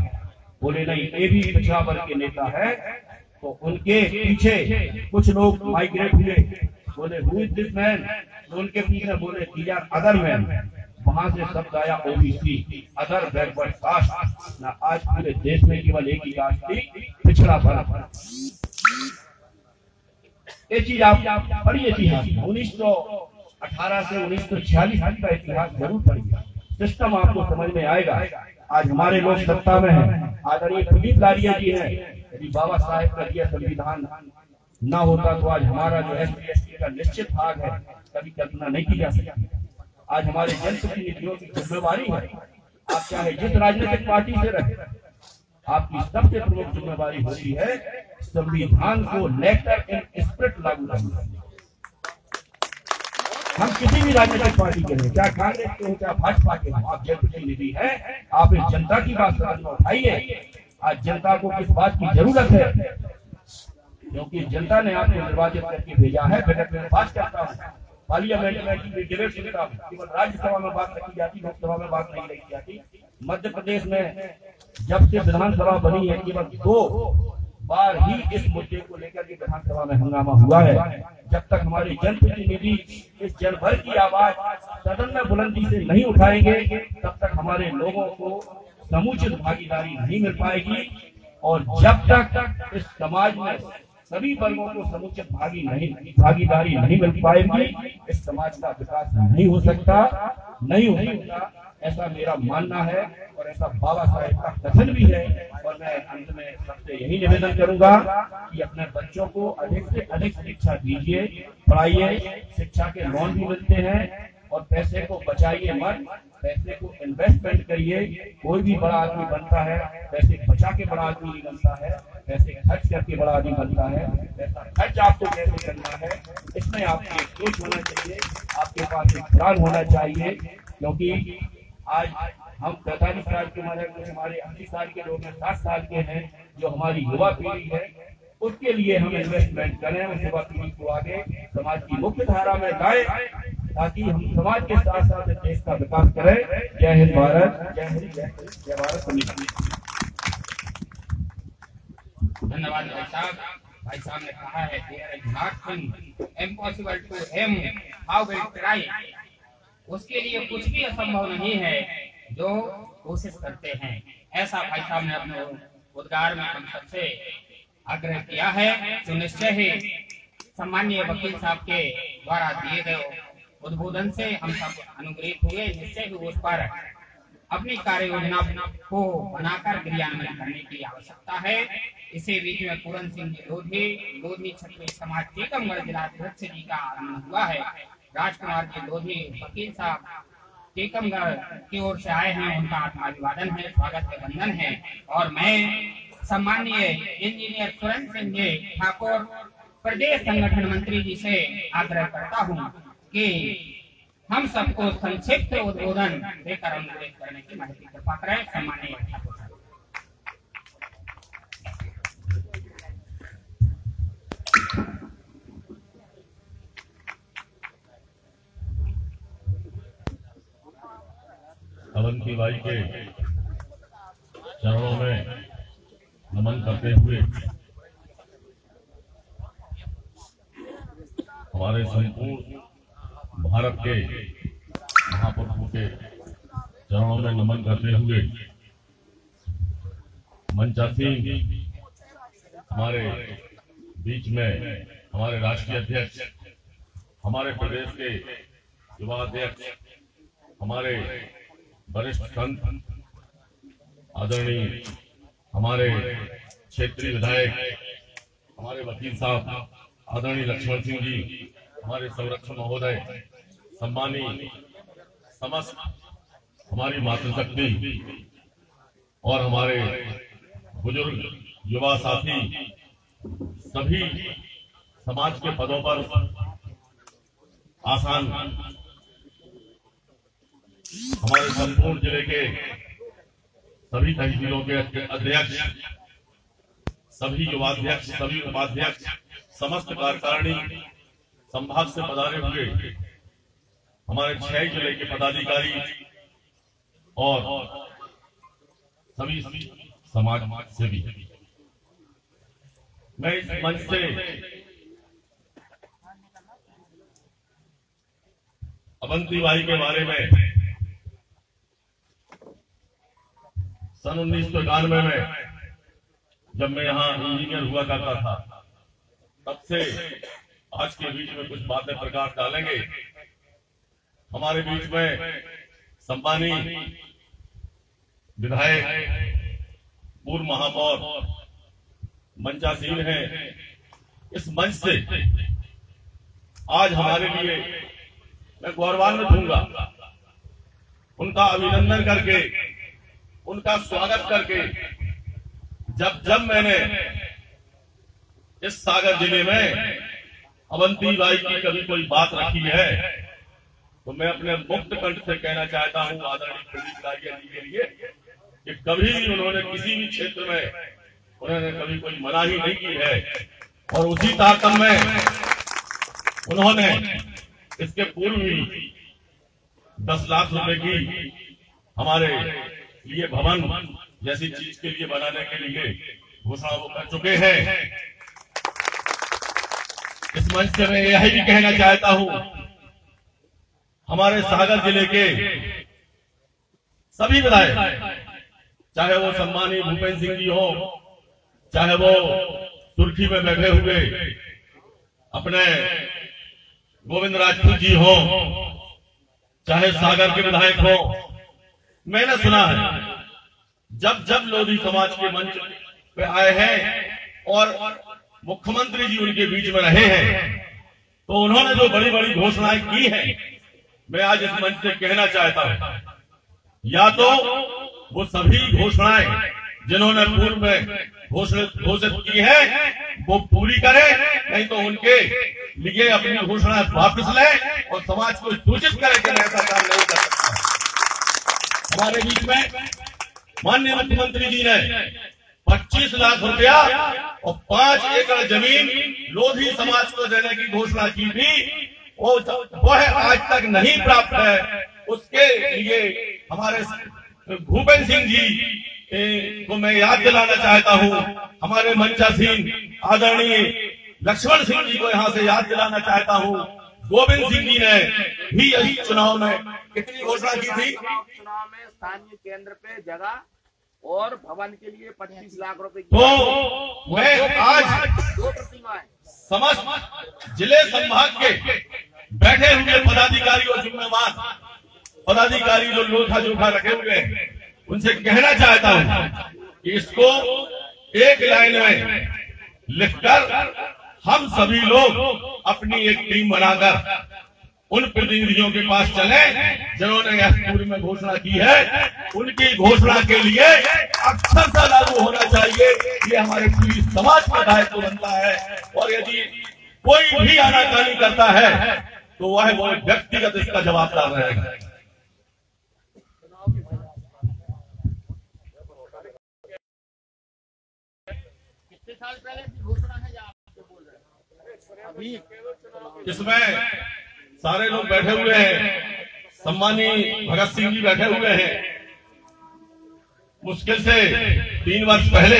बोले नहीं, ये भी पिछड़ा वर्ग के नेता है। तो उनके पीछे कुछ लोग माइग्रेट हुए, बोले हु इज दिस मैन? तो उनके पीछे बोले दीज आर अदर मैन। वहां से शब्द आया ओबीसी, अदर बैकवर्ड कास्ट। ना आज पूरे देश में केवल एक ही कास्ट थी, पिछड़ा वर्ग। ये चीज आप पढ़िए इतिहास, 1918 से 1946 का इतिहास जरूर पढ़िए, सिस्टम आपको समझ में आएगा। आज हमारे लोग सत्ता में हैं, आदरणीय प्रदीप लारिया जी हैं। यदि बाबा साहेब का दिया संविधान ना होता तो आज हमारा जो एसटी एसटी का निश्चित भाग है, कभी कल्पना नहीं की जा सकती। आज हमारे जनप्रतिनिधियों की जिम्मेवारी है, आप चाहे जिस राजनीतिक पार्टी से रहे, आपकी सबसे प्रमुख जिम्मेवारी होती है संविधान को लेकर इन स्पिरिट लागू करना। हम किसी भी राजनीतिक पार्टी के हैं, चाहे कांग्रेस के हो, चाहे भाजपा के हो, आप जनप्रतिनिधि हैं, आप इस जनता की बात समझ में उठाइए। आज जनता को किस बात की जरूरत है? क्योंकि जनता ने आपको निर्वाचित करके भेजा है। बजट में बात करता हूँ, पार्लियामेंट में डिबेट सुनता हूँ, केवल राज्यसभा में बात रखी जाती, लोकसभा में बात नहीं रखी जाती। मध्य प्रदेश में जब से विधानसभा बनी है, केवल 2 बार ही इस मुद्दे को लेकर के विधानसभा में हंगामा हुआ है। जब तक हमारे जनप्रतिनिधि इस जनभर की आवाज सदन में बुलंदी से नहीं उठाएंगे, तब तक हमारे लोगों को समुचित भागीदारी नहीं मिल पाएगी। और जब तक इस समाज में सभी वर्गों को समुचित भागीदारी नहीं मिल पाएगी, इस समाज का विकास नहीं हो सकता, नहीं होगा, ऐसा मेरा मानना है और ऐसा बाबा साहेब का कथन भी है। और मैं अंत में सबसे यही निवेदन करूंगा कि अपने बच्चों को अधिक से अधिक शिक्षा दीजिए, पढ़ाइए, शिक्षा के लोन भी मिलते हैं और पैसे को बचाइए मत, पैसे को इन्वेस्टमेंट करिए। कोई भी बड़ा आदमी बनता है पैसे बचा के बड़ा आदमी नहीं बनता है, पैसे खर्च करके बड़ा आदमी बनता है। पैसा खर्च आपको कैसे करना है इसमें आपकी सोच होना चाहिए, आपके पास एक प्लान होना चाहिए। क्योंकि आज हम 45 साल के हमारे 80 साल के लोग हैं, 60 साल के हैं, जो हमारी युवा पीढ़ी है उसके लिए हम इन्वेस्टमेंट करें, उस युवा पीढ़ी को आगे समाज की मुख्य धारा में लाए ताकि हम समाज के साथ साथ देश का विकास करें। जय हिंद भारत, जय हिंद, जय भारत। धन्यवाद भाई साहब ने कहा है there is nothing impossible to him how will try, उसके लिए कुछ भी असंभव नहीं है जो कोशिश करते हैं। ऐसा भाई साहब ने अपने उद्गार में हम सबसे आग्रह किया है। तो निश्चय ही सम्मानीय वकील साहब के द्वारा दिए गए उद्बोधन से हम सब अनुग्रहित हुए। निश्चय ही उस पर अपनी कार्य योजना को बनाकर क्रियान्वयन करने की आवश्यकता है। इसी बीच में पूरन सिंह जी लोधी क्षत्रिय समाज टीकमगढ़ जिला अध्यक्ष जी का आगमन हुआ है। राजकुमार जी लोधी वकील साहब टीकमगढ़ की ओर से आए हैं, उनका आत्माभिवादन है, स्वागत के बंधन है। और मैं सम्मानीय इंजीनियर पूरन सिंह जी ठाकुर प्रदेश संगठन मंत्री जी से आग्रह करता हूँ कि हम सबको संक्षिप्त उद्बोधन देकर अनुग्रहित करने की महती कृपा करें। सम्मानीय ठाकुर अवंती बाई के चरणों में नमन करते हुए हमारे संपूर्ण भारत के महापुरुषों के चरणों में नमन करते हुए मंचासीन हमारे बीच में हमारे राष्ट्रीय अध्यक्ष, हमारे प्रदेश के युवा अध्यक्ष, हमारे वरिष्ठ संत आदरणीय हमारे क्षेत्रीय विधायक, हमारे वकील साहब आदरणीय लक्ष्मण सिंह जी, हमारे संरक्षण महोदय, सम्मानीय समस्त हमारी मातृशक्ति और हमारे बुजुर्ग युवा साथी, सभी समाज के पदों पर आसान हमारे संपूर्ण जिले के सभी तहसीलों के अध्यक्ष, सभी युवाध्यक्ष, सभी उपाध्यक्ष, समस्त कार्यकारिणी संभाग से पधारे हुए हमारे 6 जिले के पदाधिकारी और सभी समाज से भी मैं इस मंच से अवंती बाई के बारे में सन 1991 में जब मैं यहाँ इंजीनियर हुआ करता था, तब से आज के बीच में कुछ बातें प्रकाश डालेंगे। हमारे बीच में सम्मानीय विधायक, पूर्व महापौर मंचासीन है। इस मंच से आज हमारे लिए मैं गौरवान्वित हूंगा, उनका अभिनंदन करके, उनका स्वागत करके। जब मैंने इस सागर जिले में अवंती बाई की कभी कोई बात रखी है तो मैं अपने मुक्त कंठ से कहना चाहता हूं आदरणीय प्रदीप कारिया जी के लिए कि कभी भी उन्होंने किसी भी क्षेत्र में उन्होंने कभी कोई मनाही नहीं की है। और उसी ताकत में उन्होंने इसके पूर्व भी 10 लाख रुपए की हमारे लिए भवन जैसी चीज के लिए बनाने के लिए घोषणा वो कर चुके हैं। इस मंच से मैं यही भी कहना चाहता हूं, हमारे सागर जिले के सभी विधायक, चाहे वो सम्मानीय भूपेंद्र सिंह जी हो, चाहे वो सुर्खी में बैठे हुए अपने गोविंद राजपूत जी हो, चाहे सागर के विधायक हो, मैंने सुना है जब जब लोधी समाज के मंच पे आए हैं और मुख्यमंत्री जी उनके बीच में रहे हैं, तो उन्होंने जो बड़ी बड़ी घोषणाएं की हैं, मैं आज इस मंच से कहना चाहता हूं, या तो वो सभी घोषणाएं जिन्होंने पूर्व में घोषित की है वो पूरी करें, नहीं तो उनके लिए अपनी घोषणाएं वापस लें और समाज को सूचित करें कि ऐसा काम नहीं कर सकता। हमारे बीच में माननीय मुख्यमंत्री जी ने 25 लाख रुपया और 5 एकड़ जमीन लोधी समाज को देने की घोषणा की थी, वह आज तक नहीं प्राप्त है। उसके लिए हमारे भूपेंद्र सिंह जी को मैं याद दिलाना चाहता हूं, हमारे मंचासीन आदरणीय लक्ष्मण सिंह जी को यहां से याद दिलाना चाहता हूं। गोविंद सिंह जी ने भी इस चुनाव में कितनी घोषणा की थी, चुनाव में स्थानीय केंद्र पे जगह और भवन के लिए 25 लाख रुपए की। तो मैं आज 2 प्रतिमाएं समस्त जिले संभाग के बैठे हुए पदाधिकारी और जिम्मेवार पदाधिकारी जो लोथा जोखा रखे हुए हैं, उनसे कहना चाहता हूं कि इसको एक लाइन में लिखकर हम सभी लोग अपनी एक टीम बनाकर उन प्रतिनिधियों के पास चले जिन्होंने यह पूर्व में घोषणा की है। उनकी घोषणा के लिए अक्षरशः लागू होना चाहिए, ये हमारे पूरी समाज का दायित्व बनता है। और यदि कोई भी आनाकानी करता है तो वह वो व्यक्तिगत इसका जवाबदार रहेगा। कितने साल पहले की घोषणा है या आप बोल रहे हैं अभी? इसमें सारे लोग बैठे हुए हैं, सम्मानीय भगत सिंह जी बैठे हुए हैं। मुश्किल से 3 वर्ष पहले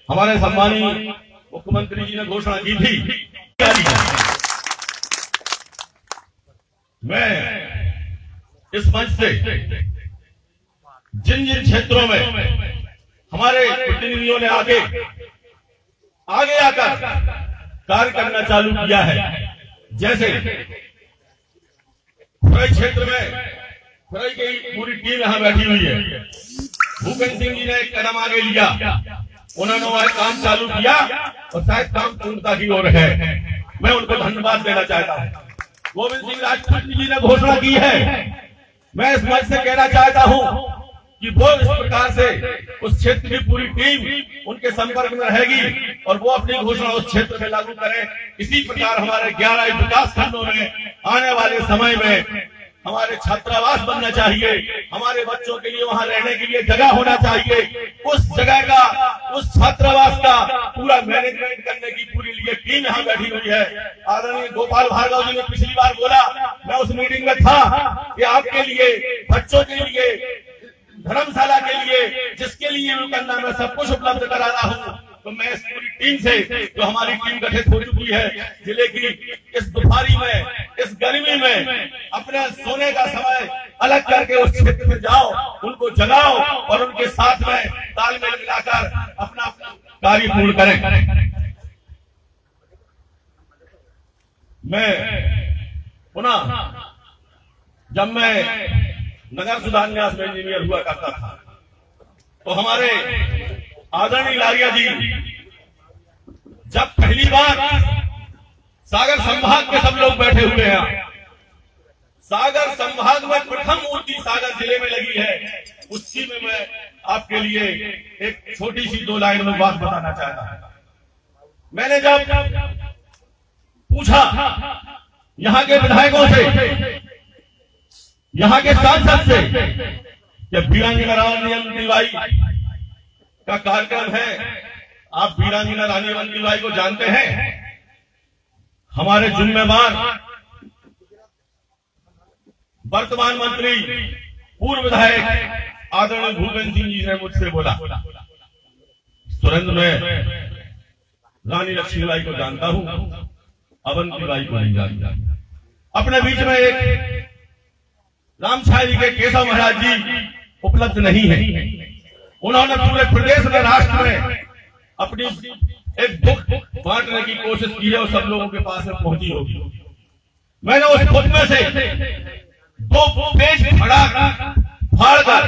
हमारे सम्मानीय मुख्यमंत्री जी ने घोषणा की थी। मैं इस मंच से जिन जिन क्षेत्रों में हमारे प्रतिनिधियों ने आगे आकर कार्य करना चालू किया है, जैसे खुरई क्षेत्र में खुरई की पूरी टीम यहाँ बैठी हुई है। भूपेंद्र सिंह जी ने एक कदम आगे लिया, उन्होंने वह काम चालू किया और शायद काम पूर्णता की ओर है। मैं उनको धन्यवाद देना चाहता हूँ। गोविंद सिंह राजपूत जी ने घोषणा की है, मैं इस मंच से कहना चाहता हूँ कि वो इस प्रकार से उस क्षेत्र की पूरी टीम उनके संपर्क में रहेगी और वो अपनी घोषणा उस क्षेत्र में लागू करें। इसी प्रकार हमारे 11 विकास खंडों में आने वाले समय में हमारे छात्रावास बनना चाहिए, हमारे बच्चों के लिए वहां रहने के लिए जगह होना चाहिए। उस जगह का, उस छात्रावास का पूरा मैनेजमेंट करने की पूरी लिए टीम यहाँ बैठी हुई है। आदरणीय गोपाल भार्गव जी ने पिछली बार बोला, मैं उस मीटिंग में था, कि आपके लिए, बच्चों के लिए, धर्मशाला के लिए, जिसके लिए भी करना, मैं सब कुछ उपलब्ध करा रहा हूँ। तो मैं इस पूरी टीम से, जो हमारी टीम गठित हो चुकी है, जिले की इस दोपहरी में, इस गर्मी में अपने सोने का समय अलग करके उस क्षेत्र में जाओ, उनको जगाओ और उनके साथ में तालमेल मिलाकर अपना कार्य पूर्ण करें। मैं पुनः, जब मैं नगर सुधार न्यास में इंजीनियर हुआ करता था, तो हमारे आदरणीय लारिया जी जब पहली बार सागर संभाग के सब लोग बैठे हुए हैं, सागर संभाग में प्रथम मूर्ति सागर जिले में लगी है, उसी में मैं आपके लिए एक छोटी सी 2 लाइन में बात बताना चाहता हूं। मैंने जब पूछा यहाँ के विधायकों से, यहाँ के सांसद से, कि वीरांगना रानी बाई का कार्यक्रम है, आप वीरांगना रानी बाई को जानते हैं? हमारे जिम्मेदार वर्तमान मंत्री, पूर्व विधायक आदरणीय भूपेंद्र सिंह जी ने मुझसे बोला, तुरंत मैं रानी लक्ष्मीबाई को जानता हूं, अवंतीबाई को नहीं जानता। अपने बीच में एक रामछाई के केशव महाराज जी उपलब्ध नहीं है। उन्होंने पूरे प्रदेश में, राष्ट्र में अपनी एक दुख बांटने की कोशिश की है और सब लोगों के पास में पहुंची होगी। मैंने उस दुख में से 2 पेज फाड़कर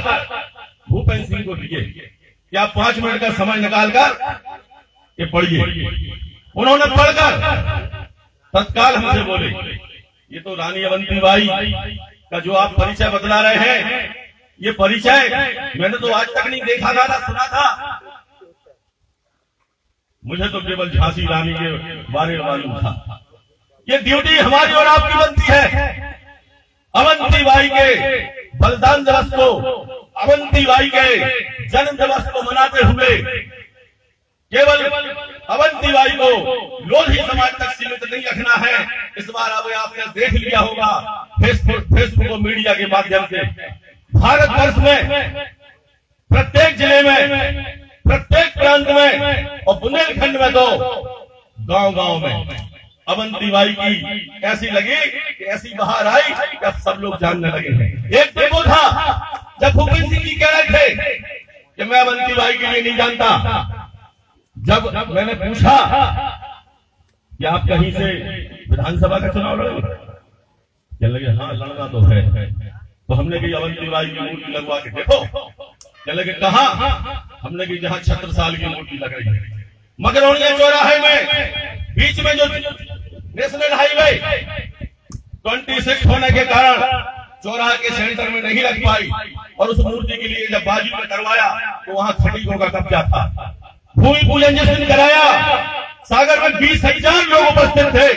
भूपेंद्र सिंह को दिए कि आप 5 मिनट का समय निकालकर ये पढ़िए। उन्होंने पढ़कर तत्काल हमसे बोले, ये तो रानी अवंतीबाई का जो आप परिचय बतला रहे हैं, ये परिचय मैंने तो आज तक नहीं देखा था ना सुना था। मुझे तो केवल झांसी रानी के बारे में मालूम था। ये ड्यूटी हमारी और आपकी बनती है। अवंतीबाई के बलिदान दिवस को, अवंतीबाई के जन्म दिवस को मनाते हुए केवल अवंतीबाई को लोधी समाज तक सीमित नहीं रखना है। इस बार अब आपने देख लिया होगा फेसबुक और मीडिया के माध्यम से भारतवर्ष में प्रत्येक जिले में, प्रत्येक प्रांत में और बुंदेलखंड में तो गांव-गांव में अवंतीबाई की ऐसी लगी कि ऐसी बहार आई कि अब सब लोग जानने लगे हैं। एक दिन वो था जब भूपेंद्र सिंह जी कह रहे थे कि मैं अवंतीबाई के लिए नहीं जानता। जब मैंने पूछा कि आप कहीं से विधानसभा का चुनाव लड़ोगे, कहने लगे हाँ लड़ना तो है। तो हमने कही अवंतीबाई की मूर्ति लगवा के देखो। कहने लगे कहाँ? हमने कही जहाँ छत्रसाल की मूर्ति लग रही है। मगरौनिया चौराहे में बीच में जो नेशनल हाईवे 26 होने के कारण चौराहे के सेंटर में नहीं लग पाई और उस मूर्ति के लिए जब बाजू में करवाया तो वहां खटीकों का कब्जा था। भूमि पूजन जिस दिन कराया सागर में 20,000 लोग उपस्थित थे।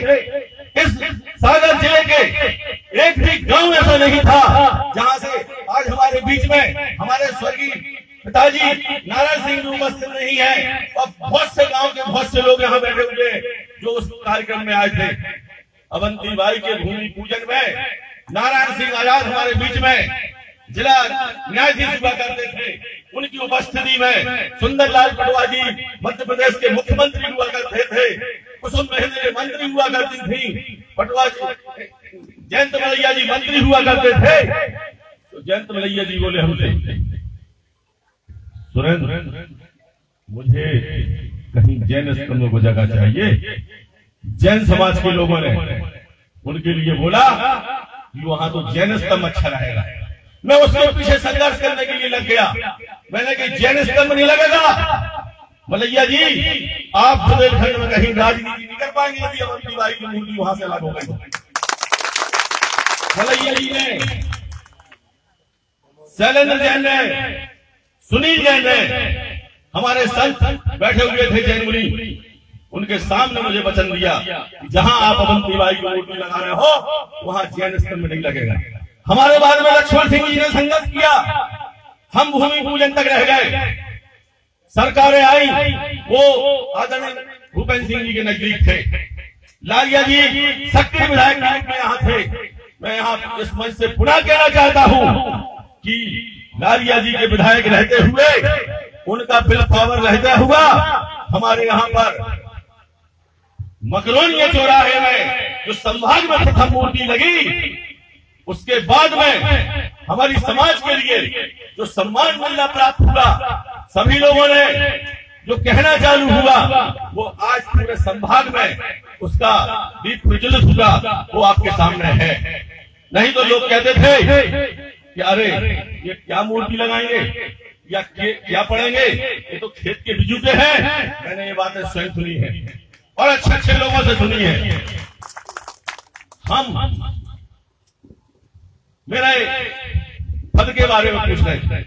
इस सागर जिले के एक भी गांव ऐसा नहीं था जहां से आज हमारे बीच में हमारे स्वर्गीय पिताजी नारायण सिंह जी उपस्थित नहीं है और बहुत से गांव के बहुत से लोग यहाँ बैठे हुए जो उस कार्यक्रम में आए थे। अवंतीबाई के भूमि पूजन में नारायण सिंह आजाद हमारे बीच में जिला न्यायाधीश हुआ करते थे। उनकी उपस्थिति में सुंदरलाल पटवा जी मध्य प्रदेश के मुख्यमंत्री हुआ करते थे। कुसुम महंत मंत्री हुआ करती थी। पटवा जी, जयंत मलैया जी मंत्री हुआ करते थे। तो जयंत मलैया जी बोले हमसे, सुरेंद्र मुझे कहीं जैन स्तंभों को जगह चाहिए। जैन समाज के लोगों ने उनके लिए बोला कि वहां तो जैन स्तंभ अच्छा रहेगा। मैं उसके पीछे संघर्ष करने के लिए लग गया। मैंने कहा जैन स्तंभ नहीं लगेगा। मलैया जी आप बुंदेलखंड में कहीं राजनीति नहीं कर पाएंगे यदि अवंतीबाई की मूर्ति वहां से अलग हो गई। मलैया जी ने, शैलेंद्र जैन ने, सुनील जैन ने, हमारे संत बैठे हुए थे जैन मुनि, उनके सामने मुझे वचन दिया कि जहां आप अवंतीबाई की मूर्ति लगा रहे हो वहां जैन स्तंभ नहीं लगेगा। हमारे बाद में लक्ष्मण सिंह जी ने संघर्ष किया। हम भूमि पूजन तक रह गए। सरकारें आई, वो आदरणीय भूपेंद्र सिंह जी के नजदीक थे। लालिया जी सक्रिय विधायक में यहाँ थे। मैं यहाँ इस मंच से पुनः कहना चाहता हूँ कि लालिया जी के विधायक रहते हुए, उनका बिल पावर रहता हुआ हमारे यहाँ पर मगरौनिया चौराहे में जो संभाग में प्रथम मूर्ति लगी, उसके बाद में हमारी समाज के लिए जो सम्मान मिलना प्राप्त हुआ, सभी लोगों ने जो कहना चालू हुआ, वो आज पूरे संभाग में उसका दीप प्रज्वलित हुआ, वो आपके सामने है। नहीं तो लोग कहते थे कि अरे ये क्या मूर्ति लगाएंगे या क्या पढ़ेंगे, ये तो खेत के बिजूटे हैं। मैंने ये बातें स्वयं सुनी है और अच्छे अच्छे लोगों से सुनी है। हम मेरे पद के बारे में पूछ रहे थे।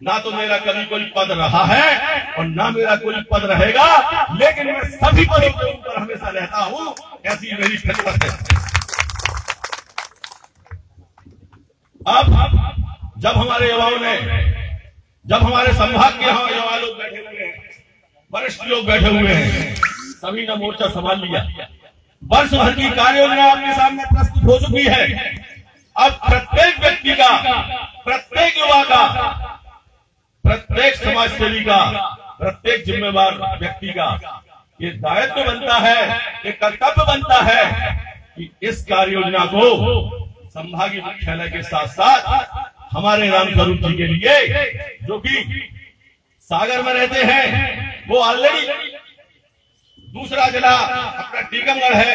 ना तो मेरा कभी कोई पद रहा है और ना मेरा कोई पद रहेगा, लेकिन मैं सभी पदों के ऊपर हमेशा रहता हूं, ऐसी मेरी फितरत है। अब जब हमारे युवाओं ने, जब हमारे संभाग के यहाँ युवा लोग बैठे हुए हैं, वरिष्ठ लोग बैठे हुए हैं, सभी ने मोर्चा संभाल लिया। वर्ष भर की कार्य योजना आपके सामने प्रस्तुत हो चुकी है। अब प्रत्येक व्यक्ति का, प्रत्येक युवा का, प्रत्येक समाजसेवी का, प्रत्येक जिम्मेवार व्यक्ति का ये दायित्व बनता है, ये कर्तव्य बनता है कि इस कार्य योजना को संभागीय मुख्यालय के साथ साथ हमारे राम स्वरूप जी के लिए, जो कि सागर में रहते हैं, वो ऑलरेडी दूसरा जिला अपना टीकमगढ़ है,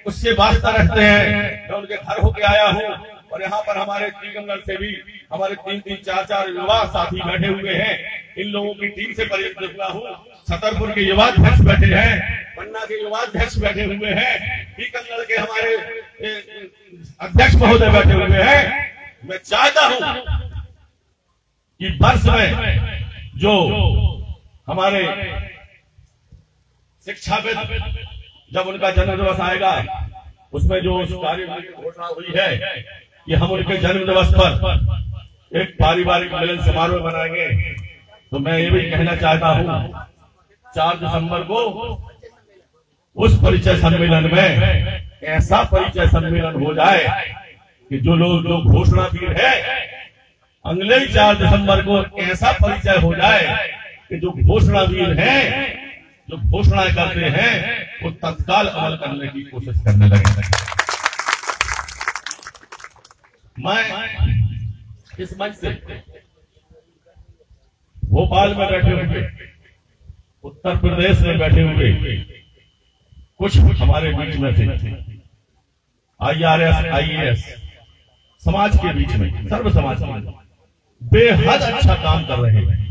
उससे वास्ता रखते हैं। मैं उनके घर होके आया हूँ और यहाँ पर हमारे टीकमगढ़ से भी हमारे 3-3, 4-4 युवा साथी बैठे हुए हैं। इन लोगों की टीम से परिचित हुआ हूँ। छतरपुर के युवाध्यक्ष बैठे हैं, पन्ना के युवाध्यक्ष बैठे हुए हैं, टीकमगढ़ के हमारे अध्यक्ष महोदय बैठे हुए हैं। मैं चाहता हूँ कि वर्ष में जो हमारे शिक्षाविद जब उनका जन्म दिवस आएगा, उसमें जो कार्य की घोषणा हुई है कि हम उनके जन्म दिवस पर एक पारिवारिक मिलन समारोह बनाएंगे, तो मैं ये भी कहना चाहता हूँ 4 दिसंबर को उस परिचय सम्मेलन में ऐसा परिचय सम्मेलन हो जाए कि जो लोग जो घोषणावीर है, अगले 4 दिसंबर को ऐसा परिचय हो जाए कि जो घोषणावीर हैं, जो घोषणाएं करते हैं, वो तत्काल अमल करने की कोशिश करने लगे। मैं इस मंच से भोपाल में बैठे हुए, उत्तर प्रदेश में बैठे हुए कुछ हमारे बीच में थे, IRS, IAS समाज के बीच में, सर्व समाज में बेहद अच्छा काम कर रहे हैं।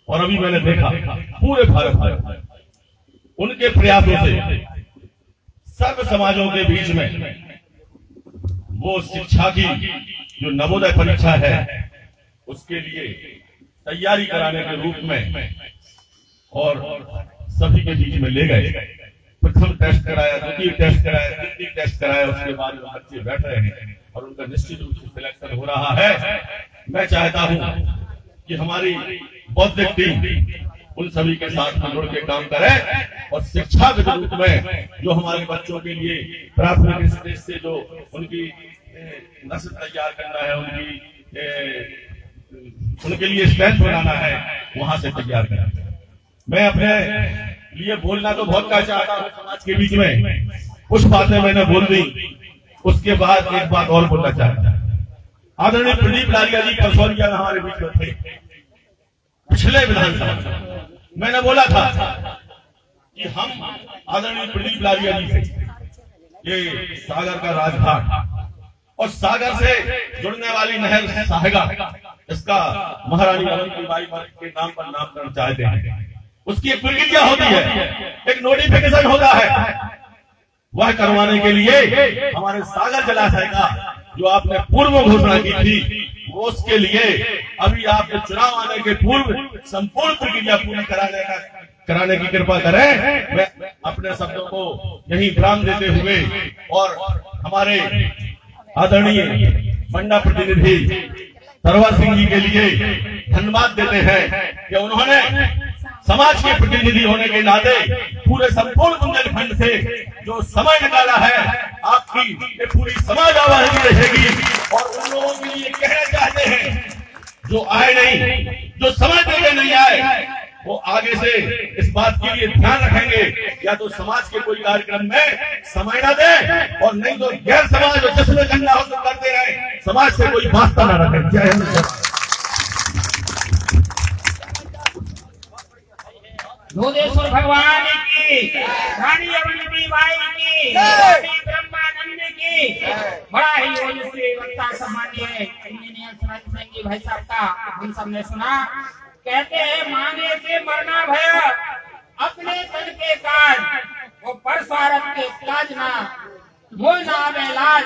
और अभी मैंने देखा पूरे भारत में उनके प्रयासों से सर्व समाजों के बीच में वो शिक्षा की जो नवोदय परीक्षा है, उसके लिए तैयारी कराने के रूप में और सभी के बीच में ले गए। प्रथम टेस्ट कराया, द्वितीय टेस्ट कराया, तृतीय टेस्ट कराया, उसके बाद बच्चे बैठ रहे हैं और उनका निश्चित रूप से सिलेक्शन हो रहा है। मैं चाहता हूं कि हमारी बौद्धिक टीम उन सभी के साथ जुड़ के काम करे और शिक्षा के रूप में जो हमारे बच्चों के लिए प्राथमिक स्टेज से जो उनकी नस्ल तैयार करना है, उनके लिए स्ट्रेंथ बनाना है, वहां से तैयार करना है। मैं अपने लिए बोलना तो बहुत का चाहता हूँ समाज के बीच में, कुछ बातें मैंने बोल दी। उसके बाद एक बात और बोलना चाहता हूँ। आदरणीय प्रदीप लारिया जी परसौलिया हमारे बीच में थे पिछले विधानसभा। मैंने बोला था कि हम आदरणीय प्रदीप लारिया जी से ये सागर का राजघाट और सागर से जुड़ने वाली नहर साहेगा, इसका महारानी अवंतीबाई के नाम पर नामकरण चाहते हैं। उसकी एक प्रक्रिया होती है, एक नोटिफिकेशन होता है, वह करवाने के लिए हमारे सागर जलाशय का जो आपने पूर्व घोषणा की थी, वो उसके लिए अभी आपके चुनाव आने के पूर्व संपूर्ण प्रक्रिया पूरी कराने की कृपा करें। मैं अपने शब्दों को यही विराम देते हुए और हमारे आदरणीय मंडा प्रतिनिधि तरवर सिंह जी के लिए धन्यवाद देते हैं कि उन्होंने समाज के प्रतिनिधि होने के नाते पूरे संपूर्ण बुंदेलखंड से जो समय निकाला है, आपकी ये पूरी समाज आवाज रहेगी। और उन लोगों के लिए कहना चाहते हैं जो आए नहीं, जो समय देने नहीं आए, वो आगे से इस बात के लिए ध्यान रखेंगे, या तो समाज के कोई कार्यक्रम में समय न दे और नहीं तो गैर समाज और जिसमें झंडा हो तो करते रहे, समाज से कोई वास्ता न रखे। जय हिंद। भूदेश्वर भगवान की, रानी अवंतीबाई की, रानी ब्रह्मानंद की। बड़ा ही ओजस्वी वक्ता सम्मानीय इंजीनियर सूरज सिंह जी भाई साहब का हम सबने सुना। कहते हैं मांगे से मरना भय, अपने तन के काज, वो परसारत के काज ना मोह ना आवे लाज।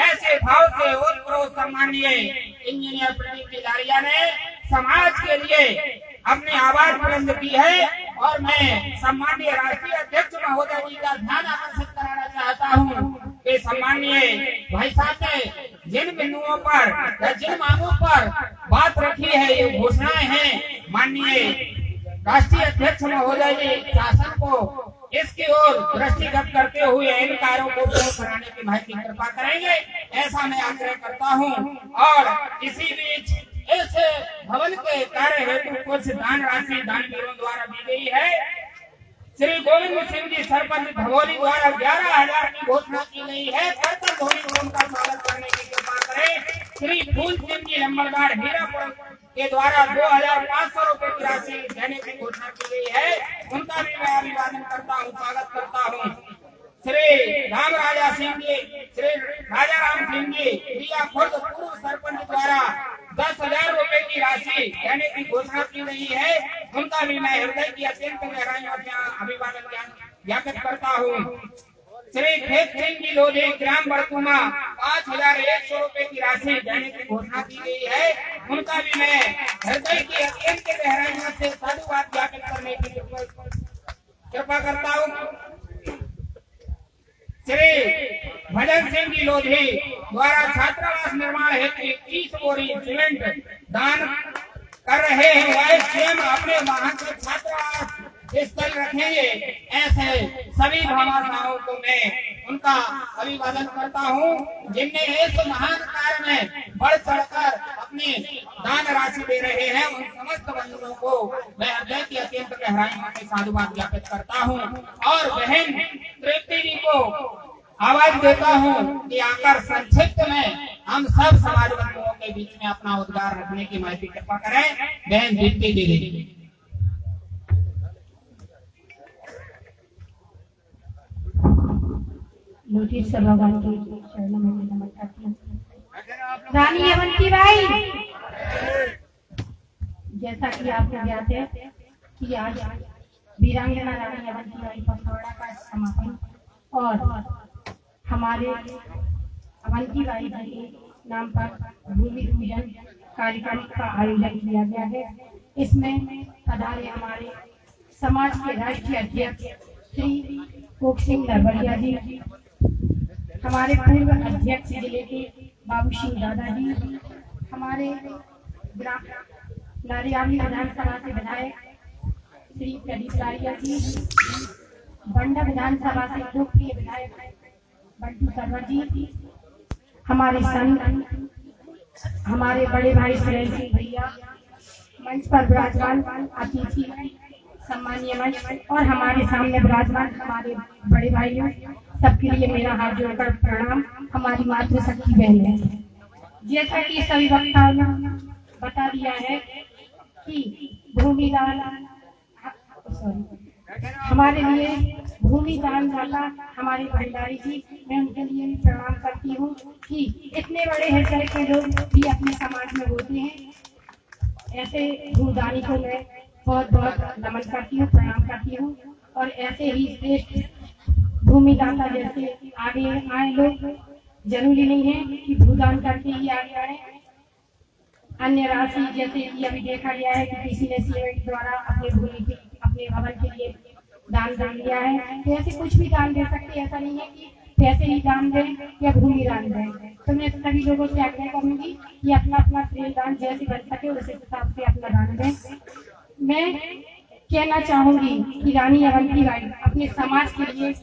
ऐसे भाव से उत्प्रो सम्मानीय इंजीनियर प्रदीप लारिया ने समाज के लिए अपनी आवाज बुलंद की है। और मैं सम्मानीय राष्ट्रीय अध्यक्ष महोदय जी का ध्यान आकर्षित कराना चाहता हूँ कि सम्मानीय भाई साहब ने जिन बिंदुओं पर या जिन मांगों पर बात रखी है, ये घोषणाएं हैं, माननीय राष्ट्रीय अध्यक्ष महोदय जी शासन को इसकी ओर दृष्टिगत करते हुए इन कार्यों को पूर्ण कराने की भाई की कृपा करेंगे, ऐसा मैं आग्रह करता हूँ। और इसी बीच इस भवन के कार्य हेतु कुछ दान राशि दानवीरों द्वारा दी गई है। श्री गोविंद सिंह जी सरपंच धवोली द्वारा 11,000 की घोषणा की गई है। करतल धोनी को उनका स्वागत करने की कृपा करें। श्री फूल सिंह जी लंबरदार हीरापुर के द्वारा 2,500 रुपए की राशि देने की घोषणा की गई है। उनका भी मैं अभिवादन करता हूँ, स्वागत करता हूँ। श्री राम राजा सिंह जी, श्री राजा राम सिंह जी दिया खुर्द पूर्व सरपंच द्वारा 10,000 रुपए की राशि देने की घोषणा की गई है, उनका भी मैं हृदय की अत्यंत गहराइयों से अभिवादन ज्ञापित करता हूँ। श्री खेत सिंह जी लोधी ग्राम बड़कुमा 5,100 रुपए की राशि देने की घोषणा की गई है, उनका भी मैं हृदय की अत्यंत गहराइयों से साधुवाद ज्ञापित करने की कृपा करता हूँ। श्री भजन सिंह जी लोधी द्वारा छात्रावास निर्माण हेतु 21 बोरी सीमेंट दान कर रहे हैं, वह स्वयं अपने वाहन से छात्रावास स्थल रखेंगे। ऐसे सभी भामाशाहों को मैं उनका अभिवादन करता हूँ, जिनने इस महान कार्य में बढ़ चढ़कर अपनी दान राशि दे रहे हैं। उन समस्त बंधुओं को मैं हृदय की अत्यंत गहराइयों से साधुवाद ज्ञापित करता हूँ और बहन तृप्ति जी को आवाज देता हूँ कि आकर संक्षिप्त में हम सब समाज बंधुओं के बीच में अपना उद्गार रखने की महती कृपा करें। बहन तृप्ति जी नोटिस सभागार के चरणों में नमन करती हूँ। रानी अवंतीबाई, जैसा कि आपको ज्ञात है कि आज वीरांगना रानी अवंतीबाई पखवाड़ा का समापन और हमारे अवंतीबाई जी के नाम पर भूमि पूजन कार्यक्रम का आयोजन किया गया है। इसमें पधारे हमारे समाज के राष्ट्रीय अध्यक्ष श्री कोक सिंह नरवरिया जी, हमारे पूर्व अध्यक्ष जिले के बाबू सिंह दादाजी, हमारे नारियाली विधानसभा से विधायक श्री प्रदीप लारिया जी, बंडा विधानसभा से लोकप्रिय विधायक बंटू सरवर जी, हमारे संत हमारे बड़े भाई सुरेश सिंह भैया, मंच पर विराजमान अतिथि सम्मानीय मंच और हमारे सामने विराजमान हमारे बड़े भाइयों, सबके लिए मेरा हाथ जोड़कर प्रणाम। हमारी मातृशक्ति बहन है, जैसा कि सभी वक्ताओं ने बता दिया है कि भूमि दान हमारे लिए भूमि दान दाता हमारे भंडारी जी, मैं उनके लिए भी प्रणाम करती हूँ कि इतने बड़े हृदय के लोग भी अपने समाज में होते हैं। ऐसे भूदानी को मैं बहुत बहुत नमन करती हूँ, प्रणाम करती हूँ और ऐसे ही श्रेष्ठ भूमि दाता जैसे आगे आए लोग, जरूरी नहीं है कि भूदान करके ही आगे आए। अन्य राशि जैसे कि अभी देखा गया है कि किसी ने सीमेंट द्वारा अपने भूमि के अपने भवन के लिए दान दे दिया है, तो ऐसे कुछ भी दान दे सकते, ऐसा नहीं है कि पैसे ही दान दें या भूमि दान दें। तो मैं सभी लोगों से आग्रह करूंगी कि अपना अपना प्रेम दान जैसे बन सके उस हिसाब से अपना दान दें। मैं कहना चाहूंगी कि रानी अवंतीबाई अपने समाज के लिए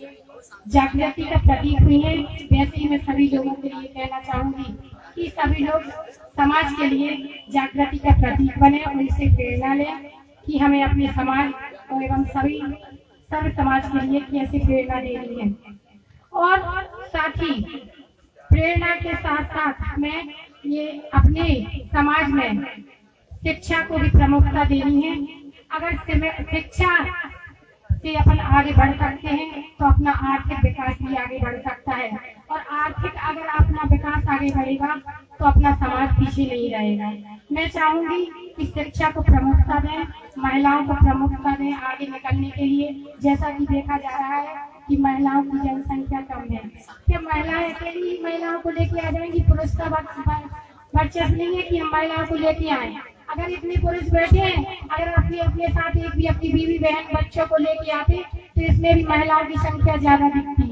जागृति का प्रतीक हुई है, वैसे ही मैं सभी लोगों के लिए कहना चाहूंगी कि सभी लोग समाज के लिए जागृति का प्रतीक बने, उनसे प्रेरणा लें कि हमें अपने समाज और एवं सभी सर्व समाज के लिए कैसे प्रेरणा देनी है। और साथ ही प्रेरणा के साथ साथ मैं ये अपने समाज में शिक्षा को भी प्रमुखता देनी है। अगर शिक्षा से अपन आगे बढ़ सकते हैं तो अपना आर्थिक विकास भी आगे बढ़ सकता है, और आर्थिक अगर अपना विकास आगे बढ़ेगा तो अपना समाज पीछे नहीं रहेगा। मैं चाहूंगी कि शिक्षा को प्रमुखता दें, महिलाओं को प्रमुखता दें आगे निकलने के लिए। जैसा कि देखा जा रहा है कि महिलाओं की जनसंख्या कम है, क्या महिलाएं अकेली महिलाओं को लेके आ जाएंगी? पुरुष का वर्चस्व नहीं है कि हम महिलाओं को लेके आए। अगर इतने पुरुष बैठे हैं, अगर अपने अपने साथ एक भी अपनी बीवी बहन बच्चों को लेके आते तो इसमें भी महिलाओं की संख्या ज्यादा दिखती।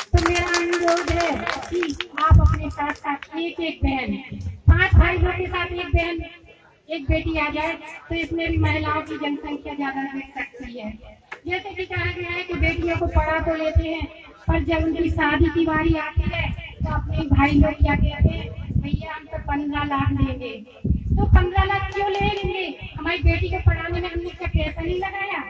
तो मेरा अनुरोध है कि आप अपने साथ साथ एक एक बहन, 5 भाइयों के साथ एक बहन एक बेटी आ जाए तो इसमें भी महिलाओं की जनसंख्या ज्यादा दिख सकती है। जैसे कि कहा गया है कि बेटियों को पढ़ा तो लेते हैं, पर जब उनकी शादी की बारी आती है तो अपने भाई लोग क्या कहते हैं, भैया हम तो 15 लाख देंगे। तो 15 लाख क्यों ले लेंगे? हमारी बेटी को पढ़ाने में हमने क्या पैसा नहीं लगाया?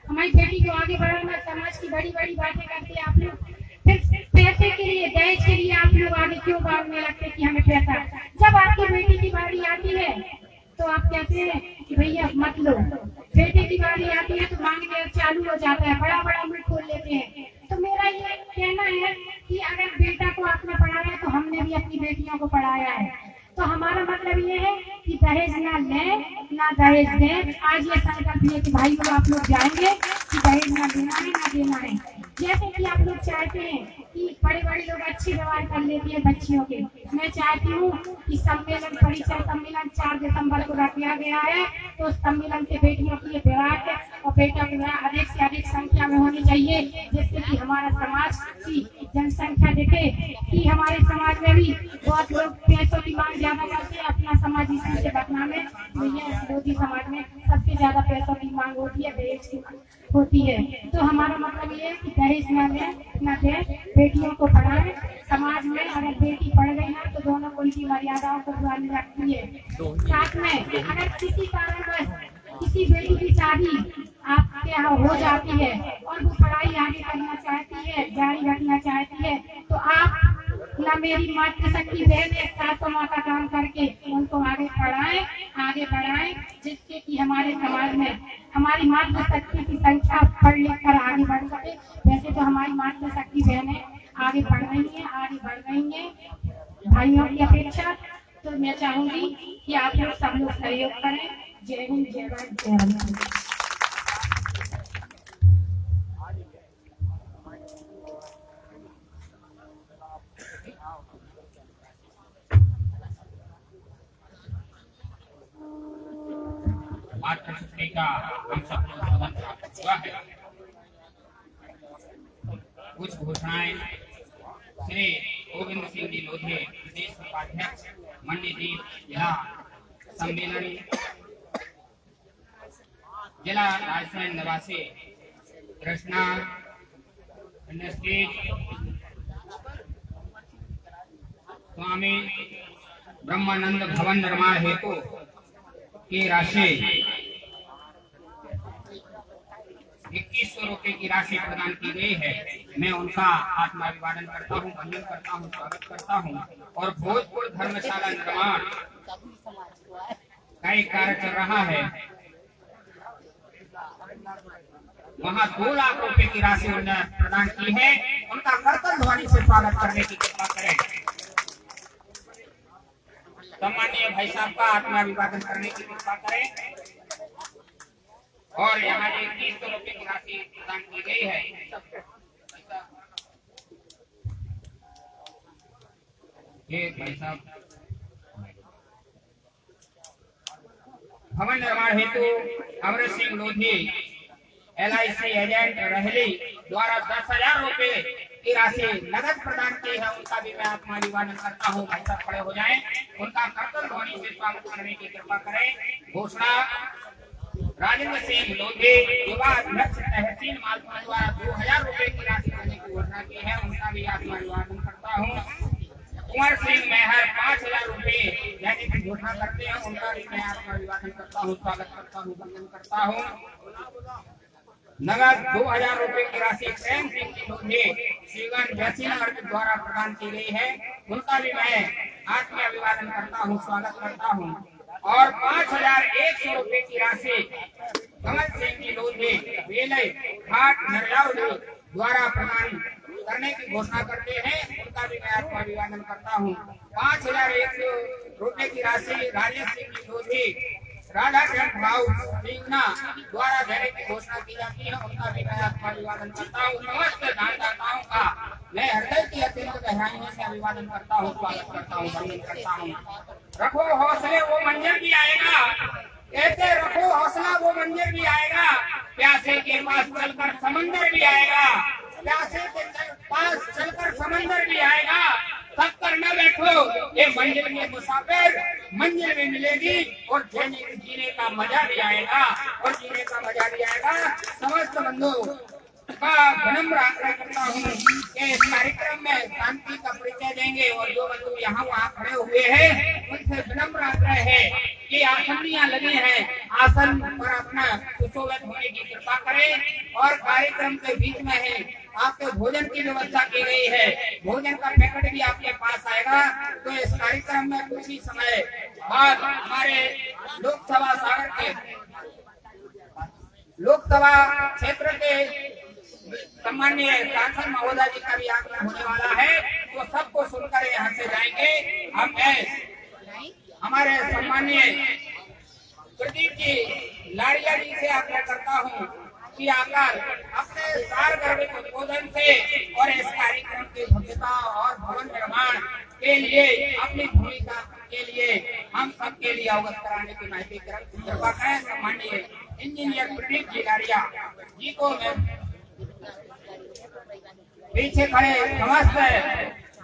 हमारी बेटी को आगे बढ़ाना, समाज की बड़ी बड़ी बातें करते आप लोग, फिर पैसे के लिए दहेज के लिए आप लोग आगे क्यों भागने लगते कि हमें पैसा? जब आपकी बेटी की बारी आती है तो आप कहते हैं कि भैया मत लो, बेटे की बारी आती है तो मांगने चालू हो जाता है, बड़ा बड़ा मुंह खोल लेते हैं। तो मेरा ये कहना है कि अगर बेटा को आपने पढ़ाया तो हमने भी अपनी बेटियों को पढ़ाया है। तो हमारा मतलब ये है कि दहेज ना लें ना दहेज दें। आज ये संकल्प ले कि भाई लोग आप लोग जाएंगे कि दहेज ना देना है ना देना है। जैसे कि आप लोग चाहते हैं कि बड़े बड़े लोग अच्छे व्यवहार कर लेते हैं बच्चियों के, मैं चाहती हूँ कि सम्मेलन परिचय सम्मेलन 4 दिसंबर को रखा गया है, तो उस सम्मेलन से बेटियों की विवाह और बेटियों की विवाह अधिक से अधिक संख्या में होनी चाहिए, जिससे कि हमारा समाज की जनसंख्या दिखे कि हमारे समाज में भी बहुत लोग पैसों की मांग ज्यादा करते हैं, अपना समाज इसी से बदनाम है। विरोधी समाज में सबसे ज्यादा पैसों की मांग होती है, दहेज की होती है। तो हमारा मतलब ये है कि दहेज न लें न दें, बेटियों को पढ़ाएं। समाज में अगर बेटी पढ़ गई ना तो दोनों कुल की मर्यादाओं को ध्यान रखती है। साथ में अगर किसी कारणवश किसी बेटी की शादी आपके यहाँ हो जाती है और वो पढ़ाई आगे करना चाहती है, जारी रखना चाहती है, तो आप ना मेरी मातृशक्ति बहन सातों माँ का काम करके उनको आगे पढ़ाएं, आगे बढ़ाएं, जिससे कि हमारे समाज में हमारी मातृशक्ति की संख्या पढ़ लिख कर आगे बढ़ सके। वैसे तो हमारी मातृशक्ति बहनें आगे बढ़ रही हैं, आगे बढ़ रही हैं भाइयों की अपेक्षा। तो मैं चाहूंगी कि आप लोग सब लोग सहयोग करें। जय हिंद, जय भारत, जय हिंद। मातृशक्ति का हम सब लोग सदन प्राप्त हुआ है। कुछ घोषणाएं श्री गोविंद सिंह जी लोधी, प्रदेश उपाध्यक्ष मंडीदीप जिला सम्मेलन जिला राजस्थान निवासी कृष्णा इंडस्ट्रीज स्वामी ब्रह्मानंद भवन निर्माण हेतु की राशि 2100 रुपए की राशि प्रदान की गई है। मैं उनका आत्माभिवादन करता हूँ, वंदन करता हूँ, स्वागत करता हूँ। और भोजपुर धर्मशाला निर्माण का एक कार्य चल रहा है, वहाँ 2 लाख रुपए की राशि उन्होंने प्रदान की है। उनका करतल ध्वनि से स्वागत करने की कृपा करें। सम्मानीय भाई साहब का आत्माभिवादन करने की कृपा करें। और यहाँ 2100 रुपए की राशि प्रदान की गई है। ये भाई साहब भवन निर्माण हेतु अमृत सिंह लोधी LIC एजेंट रहली द्वारा 10,000 रुपए की राशि नगद प्रदान की है। उनका भी मैं आत्माभिवादन करता हूँ। भाई साहब खड़े हो जाएं, उनका कर्तव्य ध्वनि से स्वागत करने की कृपा करें। घोषणा राजेंद्र सिंह लोधी युवा अध्यक्ष तहसील मालपुरा द्वारा 2,000 रुपए की राशि देने की घोषणा की है। उनका भी आत्माभिवादन करता हूँ। कुंवर सिंह मेहर 5,000 रुपए देने की घोषणा करते हैं। उनका भी मैं आत्माभिवादन करता हूँ, स्वागत करता हूँ, वंदन करता हूँ। नगद 2,000 रुपए की राशि प्रेम सिंह की लोधी श्रीगंज जयसीनगर के द्वारा प्रदान की गई है। उनका भी मैं आत्माभिवादन करता हूँ, स्वागत करता हूँ। और 5,100 रुपए की राशि कमल सिंह की लोधी बेलई घाट नरलाउली द्वारा प्रदान करने की घोषणा करते हैं। उनका भी मैं आत्माभिवादन करता हूँ। 5,100 रुपए की राशि राजेश सिंह की लोधी राधा टेंट हाउस सीगना द्वारा देने की घोषणा की जाती है। उनका भी मैं आत्माभिवादन करता हूँ। समस्त दानदाताओं का मैं हृदय की अत्यंत गहराइयों से अभिवादन करता हूँ, स्वागत करता हूँ, वंदन करता हूँ। रखो हौसले वो मंजर भी आएगा, कहते रखो हौसला वो मंजर भी आएगा। प्यासे के पास चलकर समंदर भी आएगा, प्यासे के पास चलकर समंदर भी आएगा। तब कर न बैठो, ये मंजिल में मुसाफिर मंजिल में मिलेगी। और जीने का मजा भी आएगा, और जीने का मजा भी आएगा। समस्त बंधुओं का विनम्र आग्रह करता हूँ कि इस कार्यक्रम में शांति का परिचय देंगे। और जो बंधु यहाँ वहाँ खड़े हुए हैं उनसे विनम्र आग्रह है कि आसनियाँ लगे हैं, आसन पर अपना सुशोभित होने की कृपा करें। और कार्यक्रम के बीच में है आपके भोजन की व्यवस्था की गई है, भोजन का पैकेट भी आपके पास आएगा। तो इस कार्यक्रम में कुछ ही समय बाद हमारे लोकसभा सागर के लोकसभा क्षेत्र के सम्माननीय सांसद महोदय जी का भी आगमन होने वाला है, तो सबको सुनकर यहाँ से जाएंगे। हम हमारे सम्माननीय प्रदीप जी लाड़िया जी से आग्रह करता हूँ कि आकर अपने सारगर्भित उद्बोधन से और इस कार्यक्रम की भव्यता और भवन निर्माण के लिए अपनी भूमिका के लिए हम सबके लिए अवगत कराने की महती कृपा करें। सम्माननीय इंजीनियर प्रदीप जी लाड़िया जी को मैं पीछे खड़े समस्त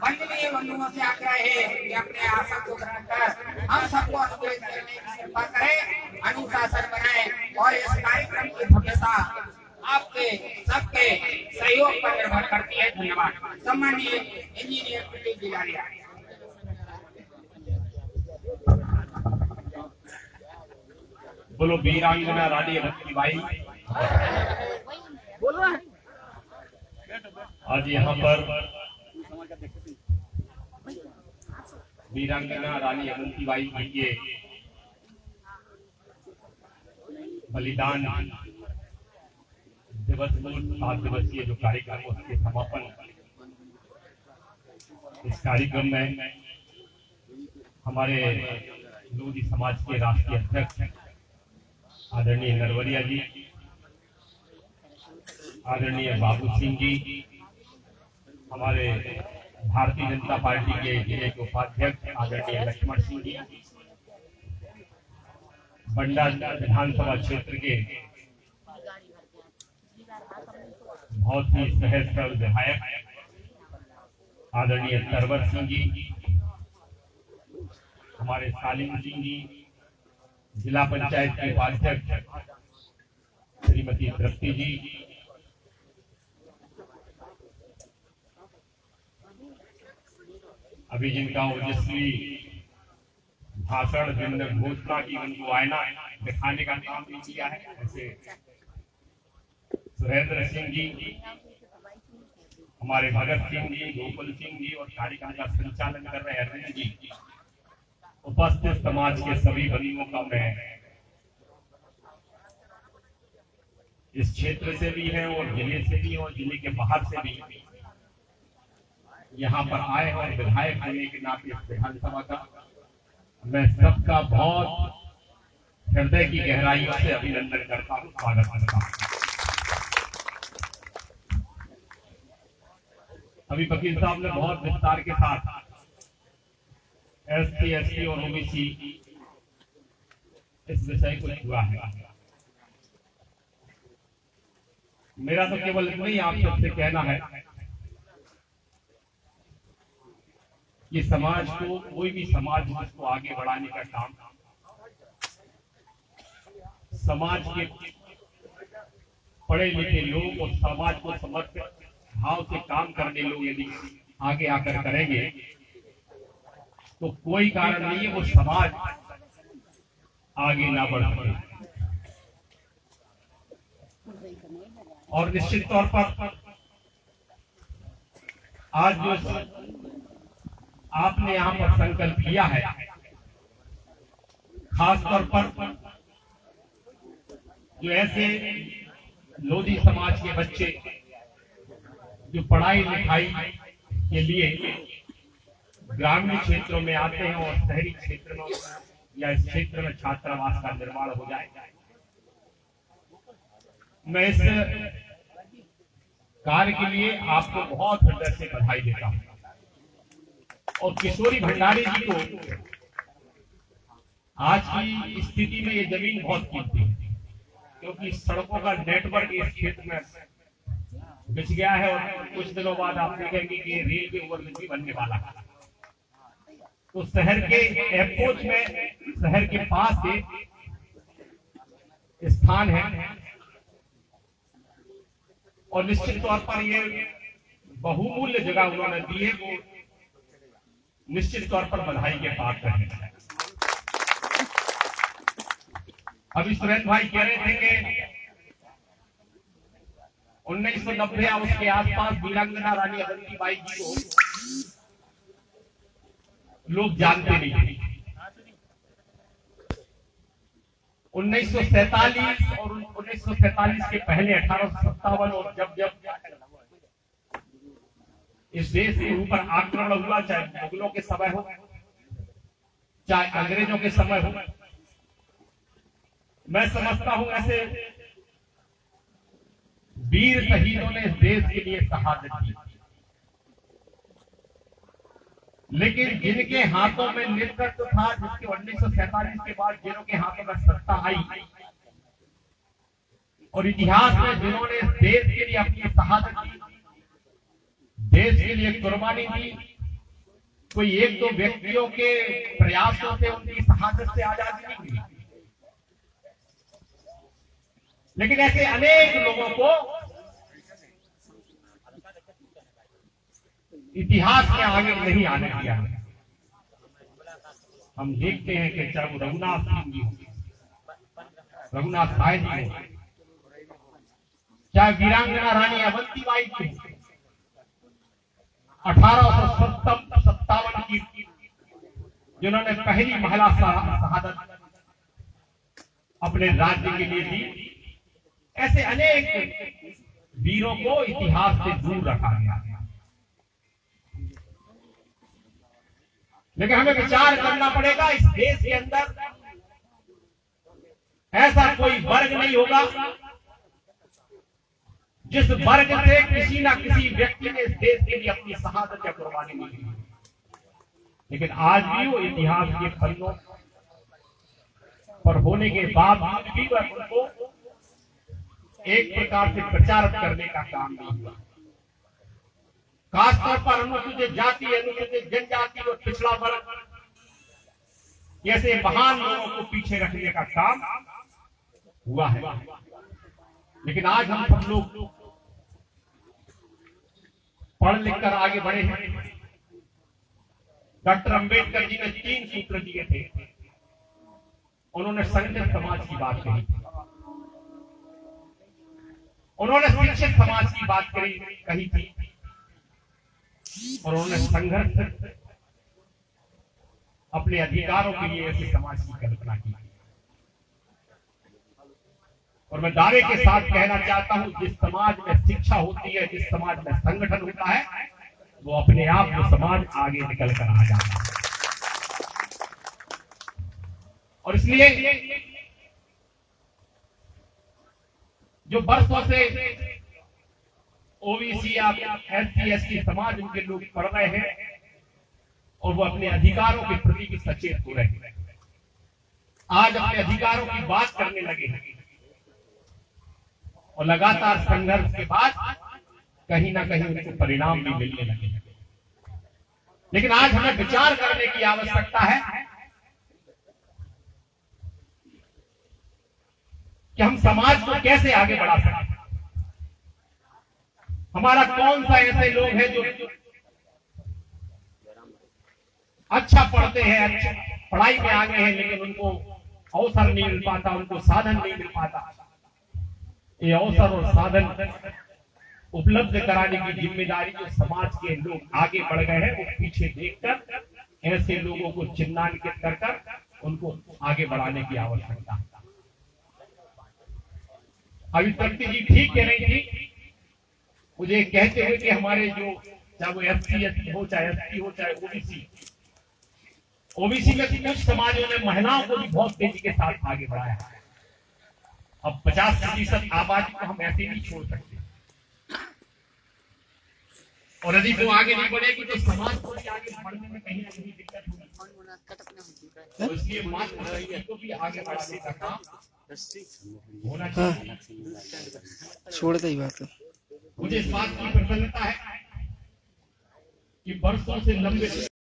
वंदनीय बंधुओं से आग्रह है कि अपने आशा को ग्रहण कर हम सबको अनुग्रहित करने की कृपा करें, अनुशासन बनाए और इस कार्यक्रम की भव्यता आपके सबके सहयोग पर निर्भर करती है। धन्यवाद। सम्माननीय इंजीनियर प्रदीप जी लाड़िया। बोलो वीरांगना रानी अवंतीबाई। आज यहाँ पर वीरांगना रानी अवंतीबाई जी के बलिदान दिवस 7 दिवसीय जो कार्यक्रम है उसके समापन इस कार्यक्रम में हमारे लोधी समाज के राष्ट्रीय अध्यक्ष आदरणीय नरवरिया जी, आदरणीय बाबू सिंह जी, हमारे भारतीय जनता पार्टी के जिले के उपाध्यक्ष आदरणीय लक्ष्मण सिंह जी, बंडा विधानसभा क्षेत्र के बहुत ही सहज सरल विधायक आदरणीय सरवर सिंह जी, हमारे सालिम सिंह जी, जिला पंचायत के उपाध्यक्ष श्रीमती तृप्ति जी, अभी जिनका ओजस्वी भाषण जिनने घोषणा की उनको आईना दिखाने का काम भी किया है, ऐसे सुरेंद्र सिंह जी, हमारे भगत सिंह जी, गोकुल सिंह जी और कार्यक्रम का संचालन कर रहे अरविंद जी, उपस्थित समाज के सभी बंधुओं का मैं इस क्षेत्र से भी है और जिले से भी और जिले के बाहर से भी यहाँ पर आए और विधायक होने के नाते इस विधानसभा का मैं सबका बहुत हृदय की गहराइयों से अभिनंदन करता हूँ, स्वागत करता हूँ। अभी वकील साहब ने बहुत विस्तार के साथ एससी, एसटी और ओबीसी इस विषय को छुआ है। मेरा तो केवल इतना ही आप सबसे कहना है कि समाज को, कोई भी समाज को आगे बढ़ाने का काम समाज के पढ़े लिखे लोग और समाज को समर्पित भाव से काम करने लोग यदि आगे आकर करेंगे तो कोई कारण नहीं है वो समाज आगे ना बढ़ सके। और निश्चित तौर पर आज जो आपने यहाँ पर संकल्प लिया है, खास तौर पर जो ऐसे लोधी समाज के बच्चे जो पढ़ाई लिखाई के लिए ग्रामीण क्षेत्रों में आते हैं और शहरी क्षेत्र में या इस क्षेत्र में छात्रावास का निर्माण हो जाए, मैं इस कार्य के लिए आपको बहुत हृदय से बधाई देता हूं। और किशोरी भंडारी जी को आज की स्थिति में ये जमीन बहुत कीमती है, क्योंकि सड़कों का नेटवर्क इस क्षेत्र में बिछ गया है और कुछ दिनों बाद आप देखेंगे कि रेलवे ओवरब्रिज भी बनने वाला है। तो शहर के एयरपोर्ट में शहर के पास एक स्थान है और निश्चित तौर पर ये बहुमूल्य जगह उन्होंने दी है, वो निश्चित तौर पर बधाई के पात्र हैं। अभी सुरेंद्र भाई कह रहे थे कि 1990 या उसके आसपास वीरांगना रानी अवंतीबाई जी को लोग जानते नहीं थे। 1947 और 1947 के पहले 1857 और जब इस देश के ऊपर आक्रमण हुआ, चाहे मुगलों के समय हो चाहे अंग्रेजों के समय हो, मैं समझता हूं ऐसे वीर शहीदों ने इस देश के लिए शहादत दी, लेकिन जिनके हाथों में नेतृत्व था, जिसके 1947 के बाद जिनों के हाथों में सत्ता आई और इतिहास में जिन्होंने इस देश के लिए अपनी शहादत दी, देश के लिए कुर्बानी दी, कोई एक दो व्यक्तियों के प्रयासों से उनकी शहादत से आजादी नहीं मिली, लेकिन ऐसे अनेक लोगों को इतिहास में आगे नहीं आने दिया। हम देखते हैं कि चाहे वो रघुनाथ सिंह जी हो, रघुनाथ राय जी हो, चाहे वीरांगना रानी अवंतीबाई जी हो, 1857 की जिन्होंने पहली महिला शहादत अपने राज्य के लिए दी, ऐसे अनेक वीरों को इतिहास से दूर रखा गया। लेकिन हमें विचार करना पड़ेगा, इस देश के अंदर ऐसा कोई वर्ग नहीं होगा जिस वर्ग से किसी ना किसी व्यक्ति ने इस देश के लिए अपनी शहादत या कुर्बानी नहीं दी, लेकिन आज भी वो इतिहास के पन्नों पर होने के बावजूद भी वह उनको एक प्रकार से प्रचारित करने का काम नहीं हुआ। खासतौर पर अनुसूचित जाति, अनुसूचित जनजाति और पिछड़ा वर्ग जैसे महान लोगों को पीछे रखने का काम हुआ है। लेकिन आज हम सब लोग पढ़ लिख कर आगे बढ़े हैं। डॉक्टर अंबेडकर जी ने 3 सूत्र दिए थे। उन्होंने संगठित समाज की बात कही, उन्होंने शिक्षित समाज की बात कही थी, और उन्होंने संघर्ष अपने अधिकारों के लिए ऐसे समाज की कल्पना की। और मैं दावे के साथ कहना चाहता हूं, जिस समाज में शिक्षा होती है, जिस समाज में संगठन होता है, वो अपने आप में समाज आगे निकल कर आ जाता है। और इसलिए जो वर्षों से ओबीसी या SC/ST समाज उनके लोग पढ़ रहे हैं और वो अपने अधिकारों के प्रति भी सचेत हो रहे हैं, आज अपने अधिकारों की बात करने लगे हैं, और लगातार संघर्ष के बाद कहीं ना कहीं उनको परिणाम भी मिलने लगे। लेकिन आज हमें विचार करने की आवश्यकता है कि हम समाज को कैसे आगे बढ़ा सकते। हमारा कौन सा ऐसे लोग हैं जो अच्छा पढ़ते हैं, अच्छा पढ़ाई में आगे हैं, लेकिन उनको अवसर नहीं मिल पाता, उनको साधन नहीं मिल पाता। ये अवसर और साधन उपलब्ध कराने की जिम्मेदारी जो समाज के लोग आगे बढ़ गए हैं, वो पीछे देखकर ऐसे लोगों को चिन्हांकित कर उनको आगे बढ़ाने की आवश्यकता है। अभी तृप्ति जी ठीक कह रही थी, मुझे कहते हुए कि हमारे जो चाहे वो SC/ST हो, चाहे ST हो, चाहे ओबीसी में कुछ समाजों ने महिलाओं को भी बहुत तेजी के साथ आगे बढ़ाया है। अब 50% आबादी को हम ऐसे नहीं छोड़ सकते, और यदि वो आगे नहीं बढ़ेगी तो समाज को भी आगे बढ़ने में कहीं ना कहीं दिक्कत होगी। तो इसलिए मात्र को भी आगे बढ़ाने का काम होना चाहिए। छोड़ दे बात। मुझे इस बात की प्रसन्नता है कि वर्षों से लंबे